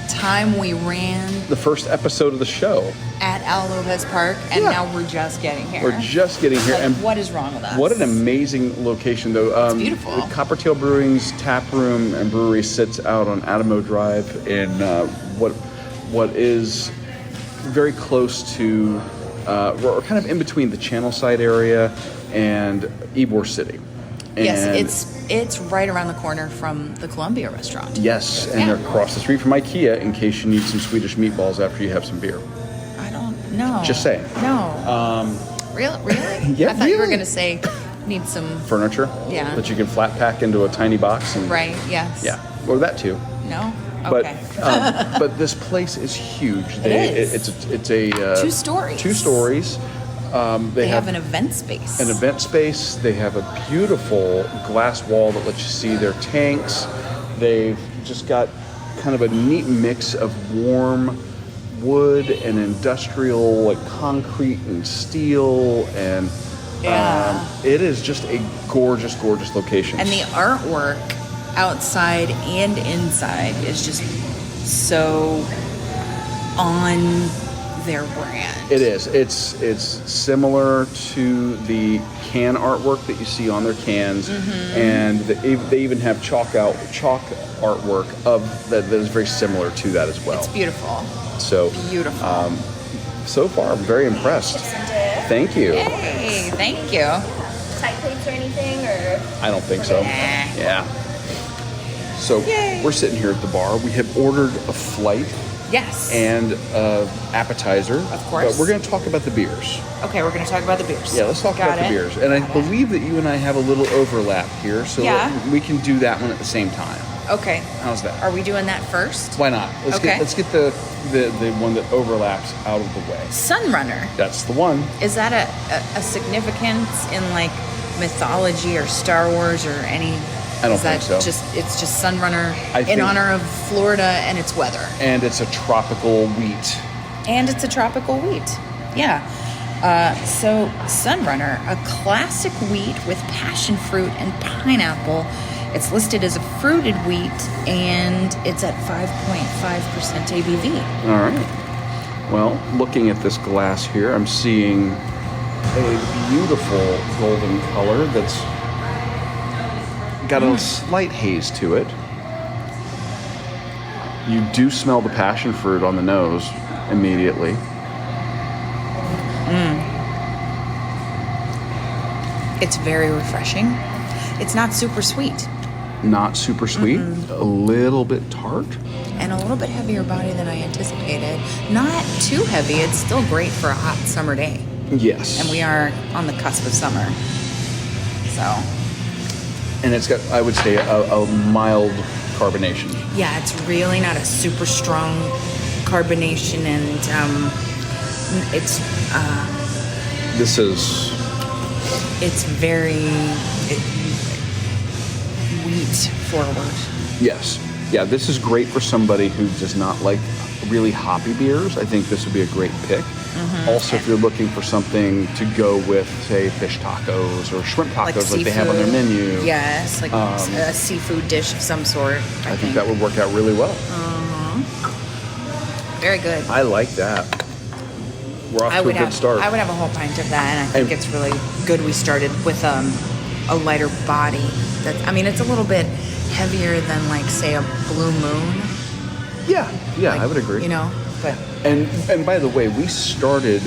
time we ran The first episode of the show. at Al Lopez Park, and now we're just getting here. We're just getting here. Like, And what is wrong with us? what an amazing location, though. It's beautiful. Coppertail Brewing's tap room and brewery sits out on Adamo Drive in what is very close to, or kind of in between the Channelside area and Ybor City. And Yes, it's right around the corner from the Columbia restaurant. Yes, and they're across the street from IKEA in case you need some Swedish meatballs after you have some beer. I don't know. Just saying. No. Really? Yeah, I thought you were really. going to say need some. Furniture? Yeah. That you can flat pack into a tiny box. And, Right, yes. Yeah, or that too. No? But Okay. but this place is huge. It is. It's a 2 stories. 2 stories. They have an event space. An event space. They have a beautiful glass wall that lets you see their tanks. They've just got kind of a neat mix of warm wood and industrial, like concrete and steel, and it is just a gorgeous, gorgeous location. And the artwork outside and inside is just so on their brand. It is. It's similar to the can artwork that you see on their cans, and they even have chalk artwork of that is very similar to that as well. It's beautiful. So Beautiful. so far, I'm very impressed. Thank you. Hey, thank you. Tight plates or anything, or? I don't think so. Yeah. So we're sitting here at the bar. We have ordered a flight Yes. and appetizer. Of course. But we're going to talk about the beers. Okay, we're going to talk about the beers. Yeah, let's talk about the beers. And I believe that you and I have a little overlap here, so we can do that one at the same time. Okay. How's that? Are we doing that first? Why not? Let's get the one that overlaps out of the way. Sunrunner. That's the one. Is that a significance in like mythology or Star Wars or any? I don't think so. It's just Sunrunner in honor of Florida and its weather. And it's a tropical wheat. Yeah. So Sunrunner, a classic wheat with passion fruit and pineapple. It's listed as a fruited wheat, and it's at 5.5% ABV. All right. Well, looking at this glass here, I'm seeing a beautiful golden color that's got a slight haze to it. You do smell the passion fruit on the nose immediately. It's very refreshing. It's not super sweet. Not super sweet, a little bit tart. And a little bit heavier body than I anticipated. Not too heavy. It's still great for a hot summer day. Yes. And we are on the cusp of summer. So. And it's got, I would say, a mild carbonation. Yeah, it's really not a super strong carbonation, and it's This is it's very wheat forward. yes, yeah. This is great for somebody who does not like really hoppy beers. I think this would be a great pick. Also, if you're looking for something to go with, say, fish tacos or shrimp tacos, like they have on their menu. Yes, like a seafood dish of some sort. I think that would work out really well. Very good. I like that. We're off to a good start. I would have a whole pint of that, and I think it's really good we started with a lighter body. It's a little bit heavier than, like, say, a Blue Moon. Yeah, I would agree. But And by the way, we started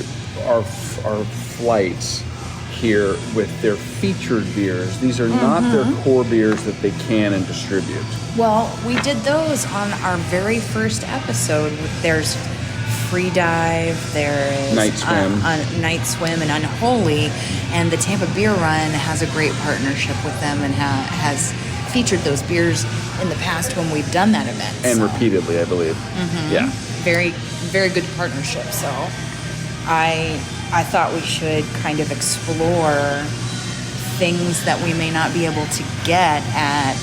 our flights here with their featured beers. These are not their core beers that they can and distribute. well, we did those on our very first episode. There's Free Dive, there's Night Swim. Night Swim, and Unholy, and the Tampa Beer Run has a great partnership with them and has featured those beers in the past when we've done that event. And repeatedly, I believe. Yeah. Very, very good partnership. So I thought we should kind of explore things that we may not be able to get at,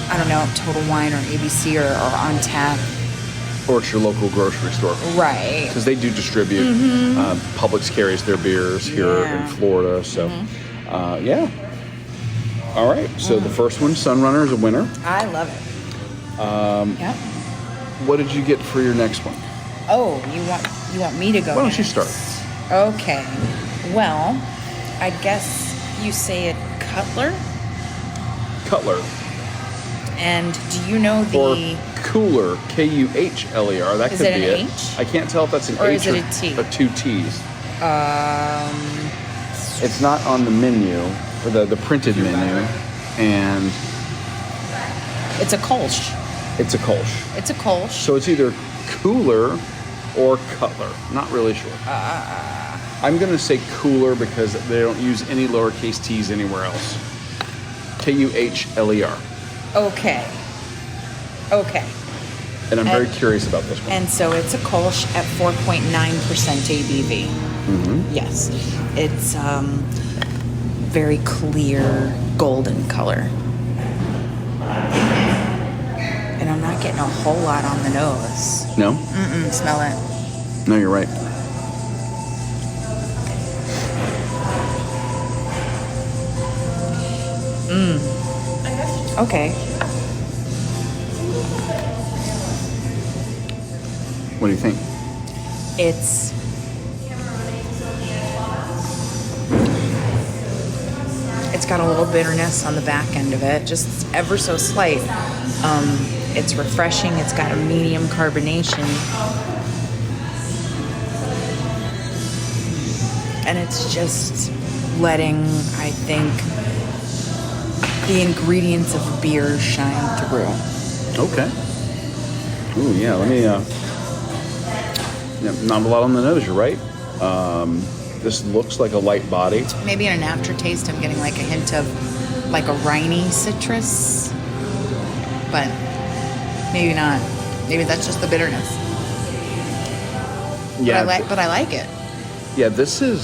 I don't know, Total Wine or ABC or on tap. Or at your local grocery store. Right. Because they do distribute. Publix carries their beers here in Florida. So, yeah. All right. So the first one, Sunrunner, is a winner. I love it. Yep. What did you get for your next one? Oh, you want me to go? Why don't you next? start? Okay. Well, I guess you say it Cutler. Cutler. And do you know the... Or Cooler, Kuhler. That Is could it be an it. H? I can't tell if that's an Or H is it a T? or two T's. It's not on the menu, or the printed menu, and It's a Kolsch. it's a Kolsch. It's a Kolsch. So it's either Cooler or Cutler. Not really sure. I'm going to say Cooler because they don't use any lowercase t's anywhere else. Kuhler. Okay. And I'm very curious about this one. And so it's a Kolsch at 4.9% ABV. Yes. It's very clear golden color. And I'm not getting a whole lot on the nose. No? Smell it. No, you're right. Okay. What do you think? It's got a little bitterness on the back end of it, just ever so slight. It's refreshing. It's got a medium carbonation. And it's just letting, I think, the ingredients of beer shine through. Okay. Ooh, yeah, let me, not a lot on the nose, you're right. This looks like a light body. Maybe in an aftertaste, I'm getting like a hint of like a piney citrus, but maybe not. Maybe that's just the bitterness. Yeah, But I like it. yeah, this is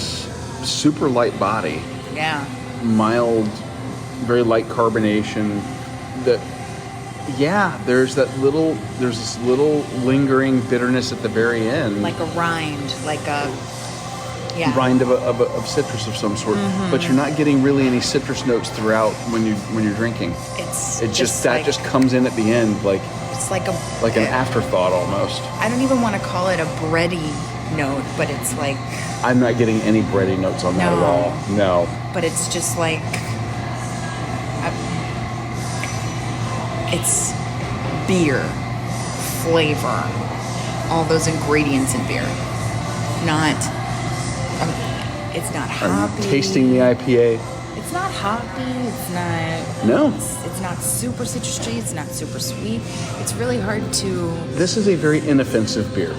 super light body, Yeah. mild, very light carbonation. There's this little lingering bitterness at the very end. Like a rind, rind of citrus of some sort, but you're not getting really any citrus notes throughout when you're drinking. It's It just comes in at the end, like It's like an afterthought almost. I don't even want to call it a bready note, but it's like. I'm not getting any bready notes on that at all. No. But it's just like. It's beer, flavor, all those ingredients in beer. It's not hoppy. I'm tasting the IPA. It's not hoppy. It's not. No. It's not super citrusy. It's not super sweet. It's really hard to. This is a very inoffensive beer.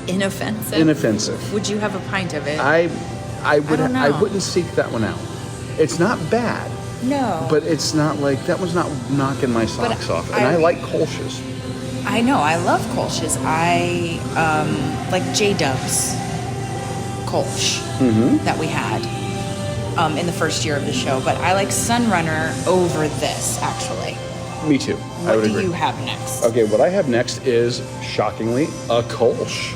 Inoffensive. Inoffensive. Would you have a pint of it? I don't know. I wouldn't seek that one out. It's not bad. No. But it's not like that was not knocking my socks off. And I like Kolsch's. I know. I love Kolsch's. I like J-Dub's Kolsch that we had in the first year of the show. But I like Sunrunner over this, actually. Me too. I would agree. What do you have next? Okay, what I have next is, shockingly, a Kolsch.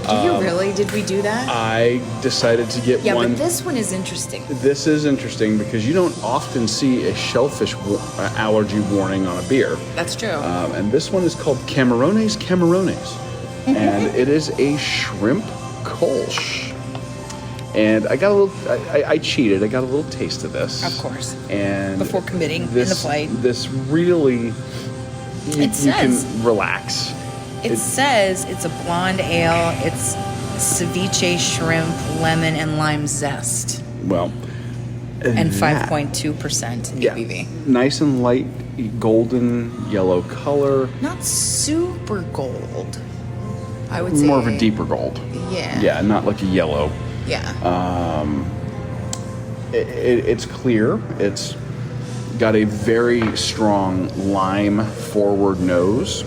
Do you really? Did we do that? I decided to get one. Yeah, but this one is interesting. This is interesting because you don't often see a shellfish allergy warning on a beer. That's true. And this one is called Camarones Camarones. And it is a shrimp Kolsch. And I got a little, I cheated. I got a little taste of this. Of course. And before committing in the flight. This really, you can relax. It says it's a blonde ale. It's ceviche shrimp, lemon, and lime zest. Well, and 5.2% ABV. Nice and light, golden yellow color. Not super gold, I would say. More of a deeper gold. Yeah. Yeah, not like a yellow. Yeah. It's clear. It's got a very strong lime forward nose.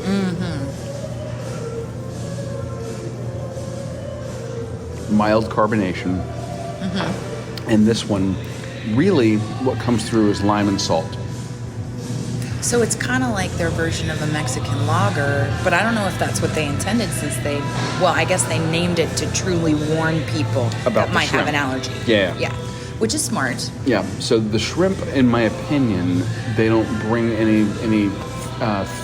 Mild carbonation. And this one, really, what comes through is lime and salt. So it's kind of like their version of a Mexican lager, but I don't know if that's what they intended since I guess they named it to truly warn people About that the might have shrimp. an allergy. Yeah. Yeah. Which is smart. Yeah, so the shrimp, in my opinion, they don't bring any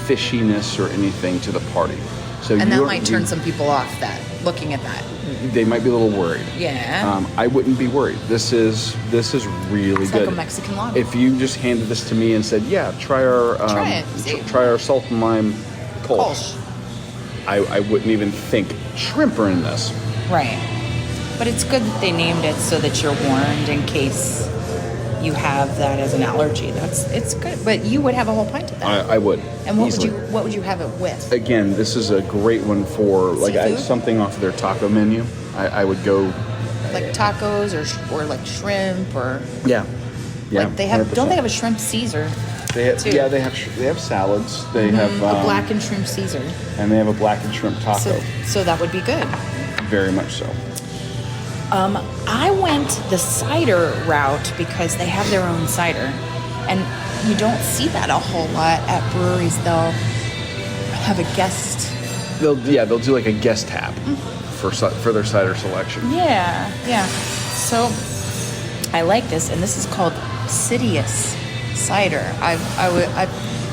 fishiness or anything to the party. So And that might turn some people off looking at that. They might be a little worried. Yeah. I wouldn't be worried. This is really It's good. like a Mexican lager. If you just handed this to me and said, "Yeah, try our try our salt and lime Kolsch," I wouldn't even think shrimp are in this. Right. But it's good that they named it so that you're warned in case you have that as an allergy. It's good. But you would have a whole pint of that. I would. And what easily. would you have it with? Again, this is a great one for Seafood? something off their taco menu. I would go Like tacos or like shrimp or yeah. like they have 100%. don't they have a shrimp Caesar? They have, too? yeah, they have salads. They have A blackened shrimp Caesar. and they have a blackened shrimp taco. So that would be good. Very much so. I went the cider route because they have their own cider, and you don't see that a whole lot at breweries. They'll have a guest. They'll do like a guest tap for their cider selection. Yeah. So I like this, and this is called Sidious cider.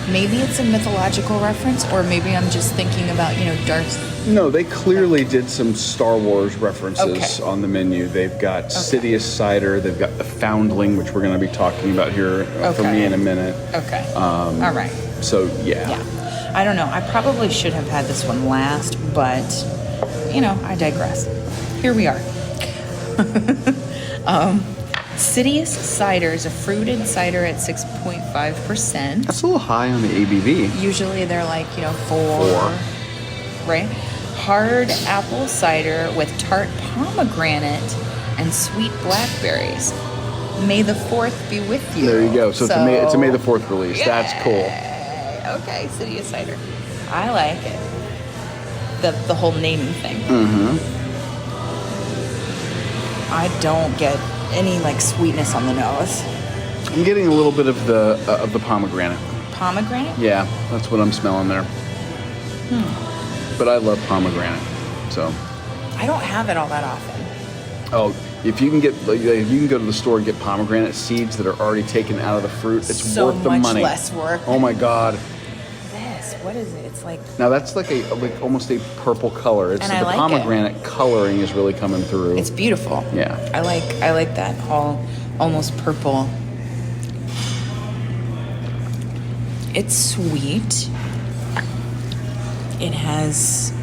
Maybe it's a mythological reference, or maybe I'm just thinking about Darth. No, they clearly did some Star Wars references on the menu. They've got Sidious cider. They've got the Foundling, which we're going to be talking about here for me in a minute. Okay. All right. So yeah. I don't know. I probably should have had this one last, but I digress. Here we are. Sidious cider is a fruited cider at 6.5%. That's a little high on the ABV. Usually they're like 4. Right? Hard apple cider with tart pomegranate and sweet blackberries. May the 4th be with you. There you go. So it's a May the 4th release. Yay. That's cool. Okay, Sidious cider. I like it. The whole naming thing. I don't get any sweetness on the nose. I'm getting a little bit of the pomegranate. Pomegranate? Yeah, that's what I'm smelling there. But I love pomegranate, so. I don't have it all that often. Oh, if you can go to the store and get pomegranate seeds that are already taken out of the fruit, it's so worth the much money. less work. Oh my God. This, what is it? It's like, Now that's like almost a purple color. It's And I the like pomegranate coloring is really coming through. it's beautiful. Yeah. I like that almost purple. It's sweet. It has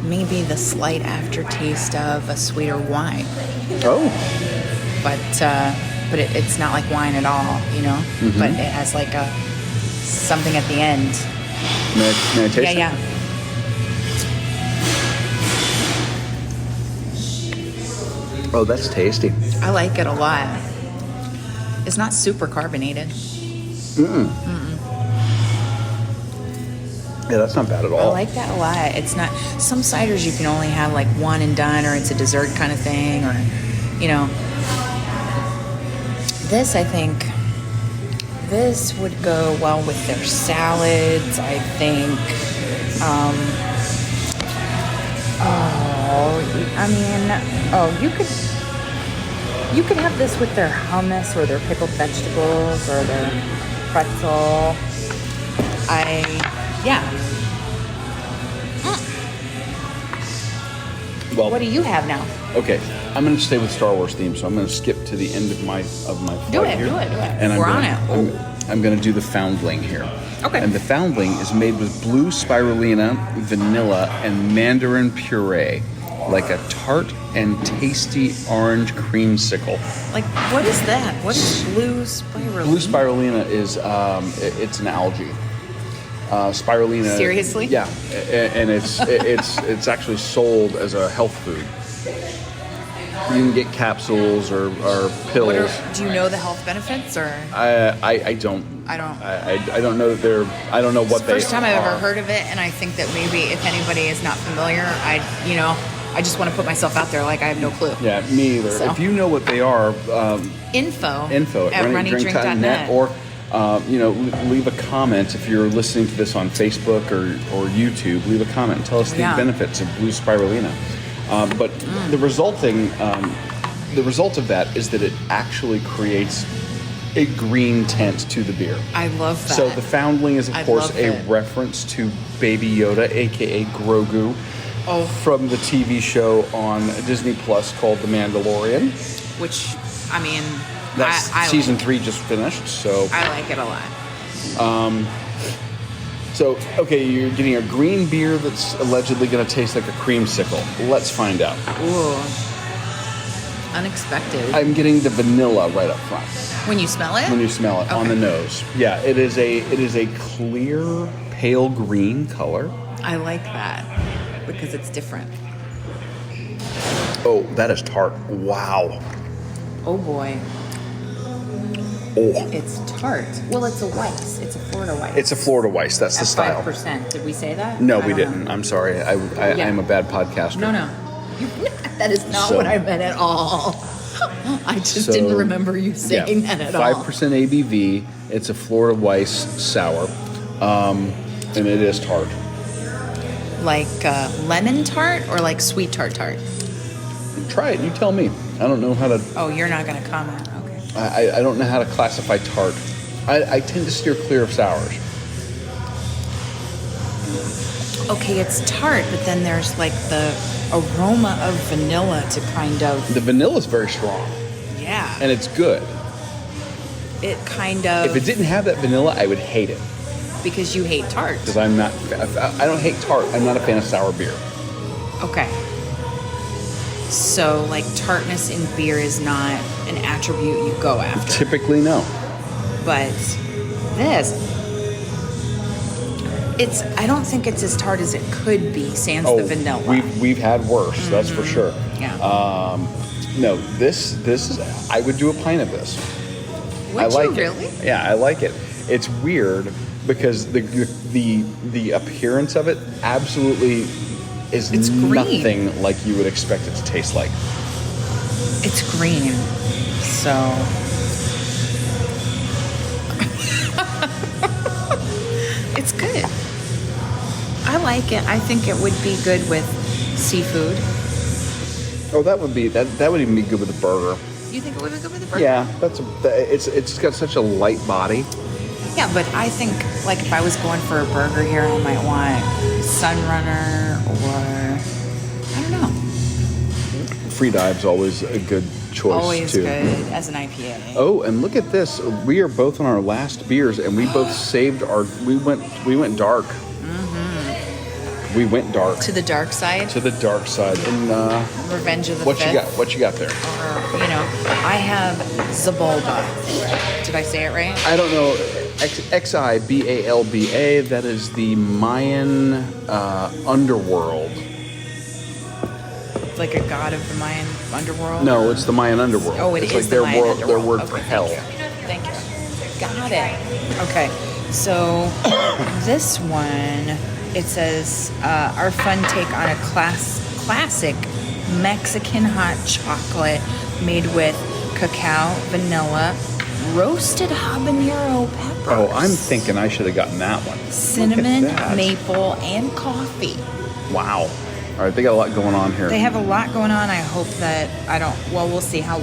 maybe the slight aftertaste of a sweeter wine, Oh. but it's not like wine at all, you know. Mm-hmm. But it has like a something at the end. May I taste it? Yeah. Oh, that's tasty. I like it a lot. It's not super carbonated. Yeah, that's not bad at I all. like that a lot. It's not, some ciders you can only have like one and done, or it's a dessert kind of thing, or, you know. This, I think, this would go well with their salads, I think. You could have this with their hummus or their pickled vegetables or their pretzel. Well, What do you have now? okay, I'm going to stay with Star Wars theme, so I'm going to skip to the end of my flight Do it, here. do it. And We're I'm on gonna, it. I'm going to do the foundling here. Okay. And the foundling is made with blue spirulina, vanilla, and mandarin puree, like a tart and tasty orange creamsicle. Like, what is that? What is blue spirulina? Blue spirulina is it's an algae. Spirulina. Seriously? Yeah, and it's actually sold as a health food. You can get capsules or pills. Do you know the health benefits, or? I don't. I don't. I don't know that they're. I don't know what It's the they. first time I've are. ever heard of it, and I think that maybe if anybody is not familiar, I just want to put myself out there like I have no clue. Yeah, me either. So. If you know what they are, Info at runnydrink.net, or leave a comment if you're listening to this on Facebook or YouTube. Leave a comment and tell us the benefits of blue spirulina. But the result of that is that it actually creates a green tint to the beer. I love that. So the foundling is, of course, love a it. reference to Baby Yoda, aka Grogu, from the TV show on Disney Plus called The Mandalorian. Which, I mean, That's I season like 3 just finished, so. I like it a lot. So, okay, you're getting a green beer that's allegedly going to taste like a creamsicle. Let's find out. Ooh, unexpected. I'm getting the vanilla right up front When you smell it? when you smell it on the nose. Yeah, it is a clear, pale green color. I like that because it's different. Oh, that is tart. Wow. Oh boy, Oh, it's tart. Well, it's a Weiss. It's a Florida Weiss. it's a Florida Weiss. That's the At style. 5%. Did we say that? No, I we don't didn't. know. I'm sorry. I am a bad podcaster. No. That is not So- what I meant at all. I just So, didn't remember you saying that at all. 5% ABV. It's a Florida Weiss sour, and it is tart. Like lemon tart or like sweet tart? Try it. You tell me. I don't know how to. Oh, you're not going to comment. Okay. I don't know how to classify tart. I tend to steer clear of sours. Okay, it's tart, but then there's like the aroma of vanilla to kind of. The vanilla is very strong, Yeah. and it's good. It kind of. If it didn't have that vanilla, I would hate it Because you hate tart. because I'm not. I don't hate tart. I'm not a fan of sour beer. Okay. So, like, tartness in beer is not an attribute you go after. Typically, no. But this, I don't think it's as tart as it could be, sans the vanilla. we've had worse. That's for sure. Yeah. No, this is. I would do a pint of this. Would I like you it. really? Yeah, I like it. It's weird because the appearance of it absolutely is It's green. nothing like you would expect it to taste like. It's green. So. It's good. I like it. I think it would be good with seafood. Oh, that would even be good with a burger. You think it would be good with a burger? Yeah, it's got such a light body. Yeah, but I think like if I was going for a burger here, I might want Sunrunner or I don't know. Free Dive's always a good choice Always too. good as an IPA. Oh, and look at this. We are both on our last beers, and we both saved our. We went dark. Mm-hmm. We went dark To the dark side. to the dark side. And Revenge of the what Fifth. you got? What you got there? Or, I have Zabalba. Did I say it right? I don't know. Xibalba. That is the Mayan underworld. Like a god of the Mayan underworld? No, it's the Mayan underworld. Oh, it it's is like the their Mayan word, underworld. their word Okay, for hell. Thank you. Got it. Okay, so this one, it says, our fun take on a classic Mexican hot chocolate made with cacao, vanilla, roasted habanero peppers. Oh, I'm thinking I should have gotten that one. Cinnamon, Look at that. maple, and coffee. Wow. All right, they got a lot going on here. They have a lot going on. I hope that we'll see how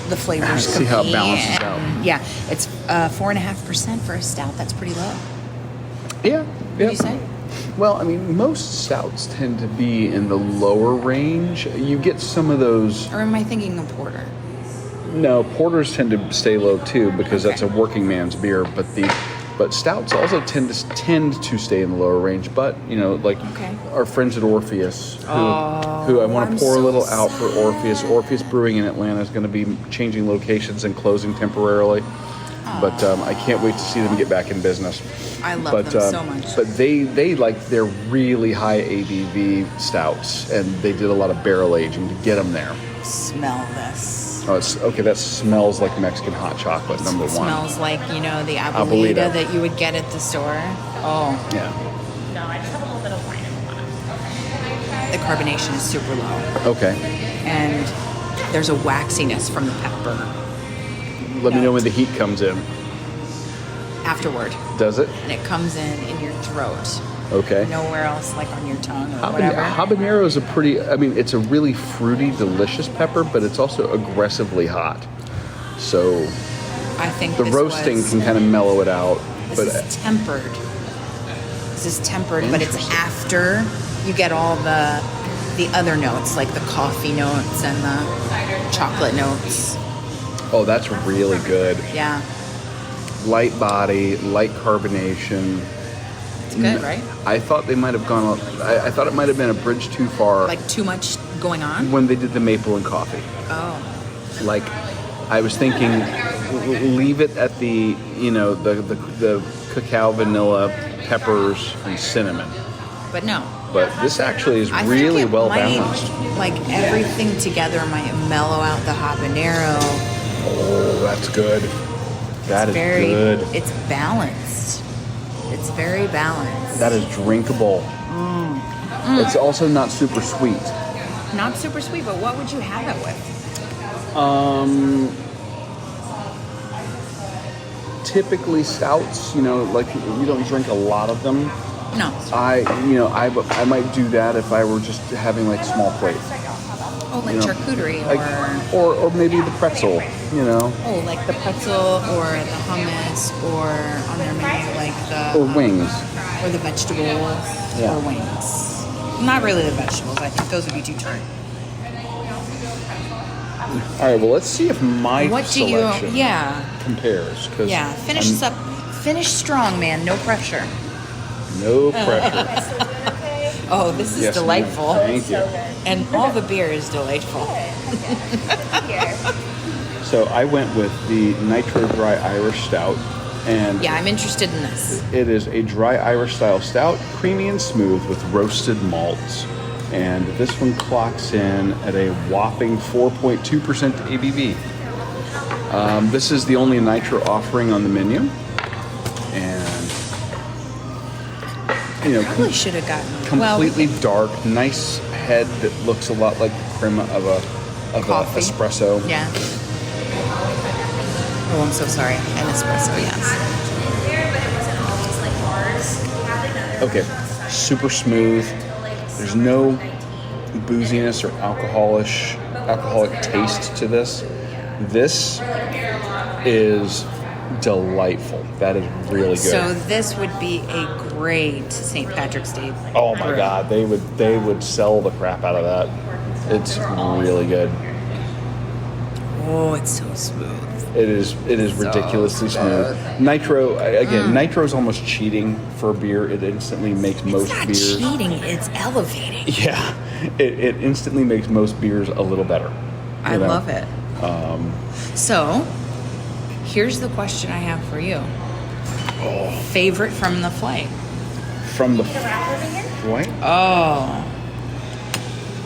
the flavors See how it compete. balances And, out. Yeah, it's 4.5% for a stout. That's pretty low. Yeah. What do you say? Well, I mean, most stouts tend to be in the lower range. You get some of those. Or am I thinking of porter? No, porters tend to stay low too because that's a working man's beer. But stouts also tend to stay in the lower range. But like our friends at Orpheus, who I want to pour a little out for Orpheus. Orpheus Brewing in Atlanta is going to be changing locations and closing temporarily. But I can't wait to see them get back in business. I love them so much. But they like their really high ABV stouts, and they did a lot of barrel aging to get them there. Smell this. Oh, it's okay. That smells like Mexican hot chocolate. Number one. Smells like the Abuelita. abuelita that you would get at the store. Oh, Yeah. No, I just have a little bit of wine in the bottom. the carbonation is super low, Okay. and there's a waxiness from the pepper Let me know when the heat comes in. afterward, Does it? and it comes in your throat. Okay. Nowhere else, like on your tongue or whatever. Habanero is it's a really fruity, delicious pepper, but it's also aggressively hot. So I think the roasting can kind of mellow it out. This But is tempered. This is tempered, but it's Interesting. after you get all the other notes, like the coffee notes and the chocolate notes. oh, that's really good. Yeah, Light body, light carbonation. it's good, right? I thought they might have gone. I thought it might have been a bridge too far Like too much going on. when they did the maple and coffee. Oh, Like, I was thinking, leave it at the the cacao, vanilla, peppers, and cinnamon. but no. But this actually is I really think it well might, balanced. Like everything together might mellow out the habanero. Oh, that's good. That is Very, good. it's balanced. It's very balanced. That is drinkable. It's also not super sweet. Not super sweet, but what would you have it with? Typically stouts, like you don't drink a lot of them. No. I might do that if I were just having like small plate. Oh, like charcuterie Like, or maybe the pretzel, Oh, like the pretzel or the hummus or on their menu like the or wings. or the vegetables Yeah. or wings. Not really the vegetables. I think those would be too tart. All right, well, let's see if my What do you? selection Yeah, compares. 'Cause yeah. Finish I'm- this up. Finish strong, man. No pressure. No pressure. Oh, this is Yes, ma'am. delightful. Thank you. And all the beer is delightful. So I went with the Nitro Dry Irish Stout, and Yeah, I'm interested in this. it is a dry Irish style stout, creamy and smooth with roasted malts. And this one clocks in at a whopping 4.2% ABV. This is the only nitro offering on the menu, and Probably should have gotten completely dark, nice head that looks a lot like the crema of a Coffee. espresso. Yeah. Oh, I'm so sorry. An espresso, yes. Okay, super smooth. There's no booziness or alcoholic taste to this. This is delightful. That is really good. So this would be a great St. Patrick's Day. Oh my brew. God, they would sell the crap out of that. It's really good. Oh, it's so smooth. It is ridiculously smooth. Nitro, again, nitro is almost cheating for beer. It instantly makes most It's not beers. cheating, it's elevating. Yeah, it instantly makes most beers a little better. I love it. So, here's the question I have for you. Favorite from the flight? From the Wrap over here? flight? Oh.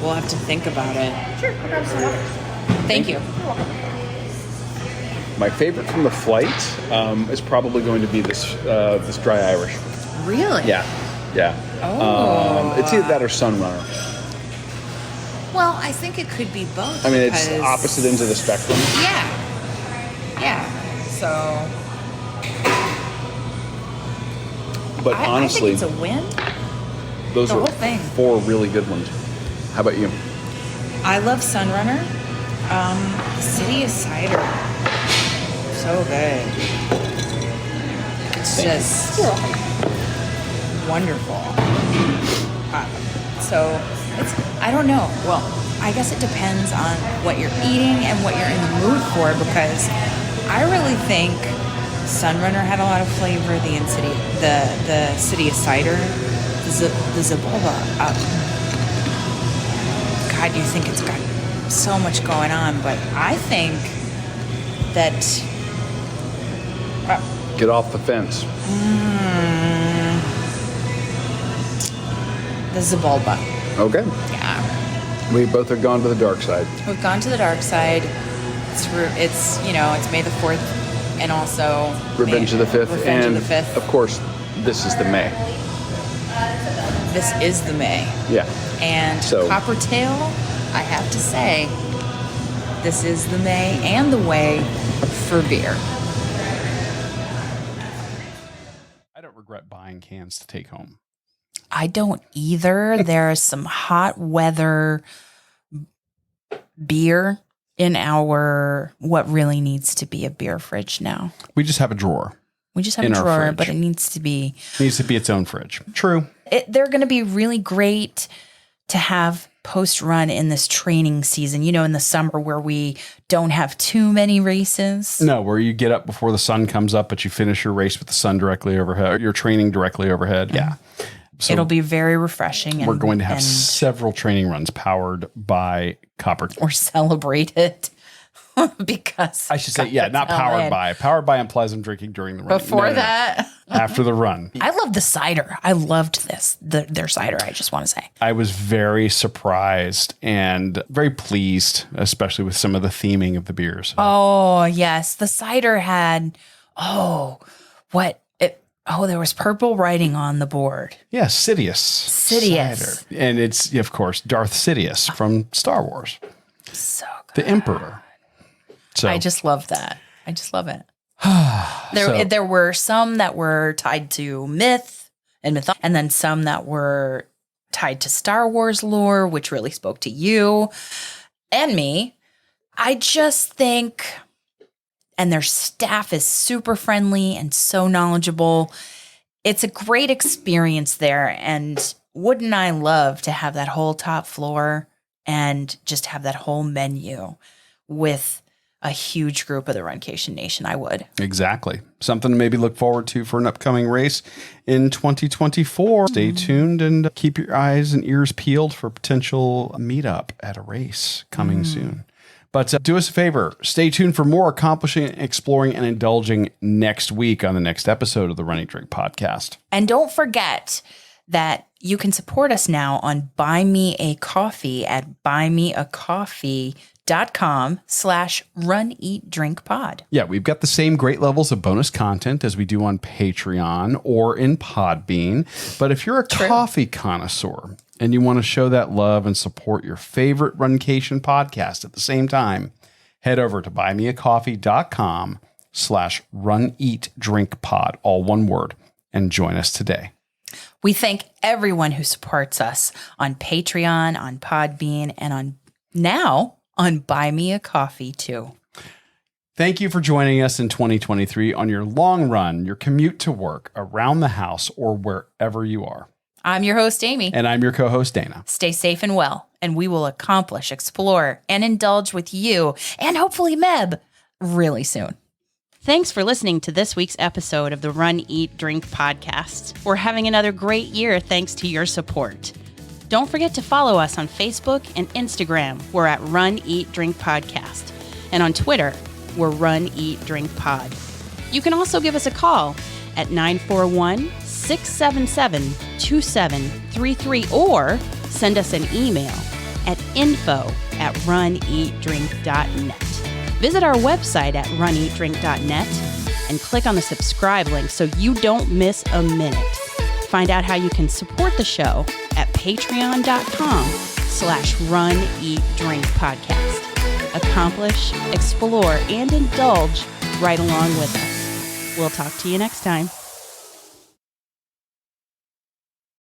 We'll have to think about it. Sure, I'll grab some water. Thank you. My favorite from the flight is probably going to be this dry Irish. Really? Yeah. Oh. It's either that or Sunrunner. Well, I think it could be both. I mean, it's because- opposite ends of the spectrum. Yeah. So, But I honestly, think it's a win. those the are whole thing. 4 really good ones. How about you? I love Sunrunner. City of Cider. So good. It's just wonderful. So it's, I don't know. Well, I guess it depends on what you're eating and what you're in the mood for, because I really think Sunrunner had a lot of flavor. The City of Cider, the Zabova. God, you think it's got so much going on, but I think that Get off the fence. the Zabulba. Okay. Yeah, We both have gone to the dark side. we've gone to the dark side. It's May the 4th, and also Revenge of the 5th. Revenge and of the 5th. of course, this is the May. This is the May. Yeah. And So- Coppertail, I have to say, this is the May and the way for beer. I don't regret buying cans to take home. I don't either. There's some hot weather beer in our what really needs to be a beer fridge now. We just have a drawer. We just have In a our drawer, fridge. but it needs to be. It needs to be its own fridge. True. They're going to be really great to have post-run in this training season. In the summer where we don't have too many races. No, where you get up before the sun comes up, but you finish your race with the sun directly overhead. Your training directly overhead. Yeah. So It'll be very refreshing. we're going to have and several training runs powered by Copper. or celebrate it because I should say, yeah, not powered by. Powered by Unpleasant drinking during the run. Before No. that, After the run. I love the cider. I loved their cider. I just want to say. I was very surprised and very pleased, especially with some of the theming of the beers. Oh yes, the cider had. There was purple writing on the board. Yeah, Sidious. Sidious. Cider. And it's, of course, Darth Sidious from Star Wars, So good. the Emperor. So I just love that. I just love it. So- There were some that were tied to myth and mythology, and then some that were tied to Star Wars lore, which really spoke to you and me. I just think, and their staff is super friendly and so knowledgeable. It's a great experience there. And wouldn't I love to have that whole top floor and just have that whole menu with a huge group of the Runcation Nation? I would. Exactly. Something to maybe look forward to for an upcoming race in 2024. Stay tuned and keep your eyes and ears peeled for potential meetup at a race coming soon. But do us a favor. Stay tuned for more accomplishing, exploring, and indulging next week on the next episode of the Running Drink Podcast. And don't forget that you can support us now on Buy Me a Coffee at buymeacoffee.com/runeatdrinkpod. Yeah, we've got the same great levels of bonus content as we do on Patreon or in Podbean. But if you're a coffee connoisseur and you want to show that love and support your favorite Runcation podcast at the same time, head over to buymeacoffee.com/runeatdrinkpod, all one word, and join us today. We thank everyone who supports us on Patreon, on Podbean, and on Buy Me a Coffee too. Thank you for joining us in 2023 on your long run, your commute to work, around the house, or wherever you are. I'm your host, Amy. And I'm your co-host, Dana. Stay safe and well, and we will accomplish, explore, and indulge with you, and hopefully MEB, really soon. Thanks for listening to this week's episode of the Run, Eat, Drink podcast. We're having another great year thanks to your support. Don't forget to follow us on Facebook and Instagram. We're at Run, Eat, Drink Podcast. And on Twitter, we're Run, Eat, Drink Pod. You can also give us a call at 941-677-2733 or send us an email at info@runeatdrink.net. Visit our website at runeatdrink.net and click on the subscribe link so you don't miss a minute. Find out how you can support the show at patreon.com/runeatdrinkpodcast. Accomplish, explore, and indulge right along with us. We'll talk to you next time.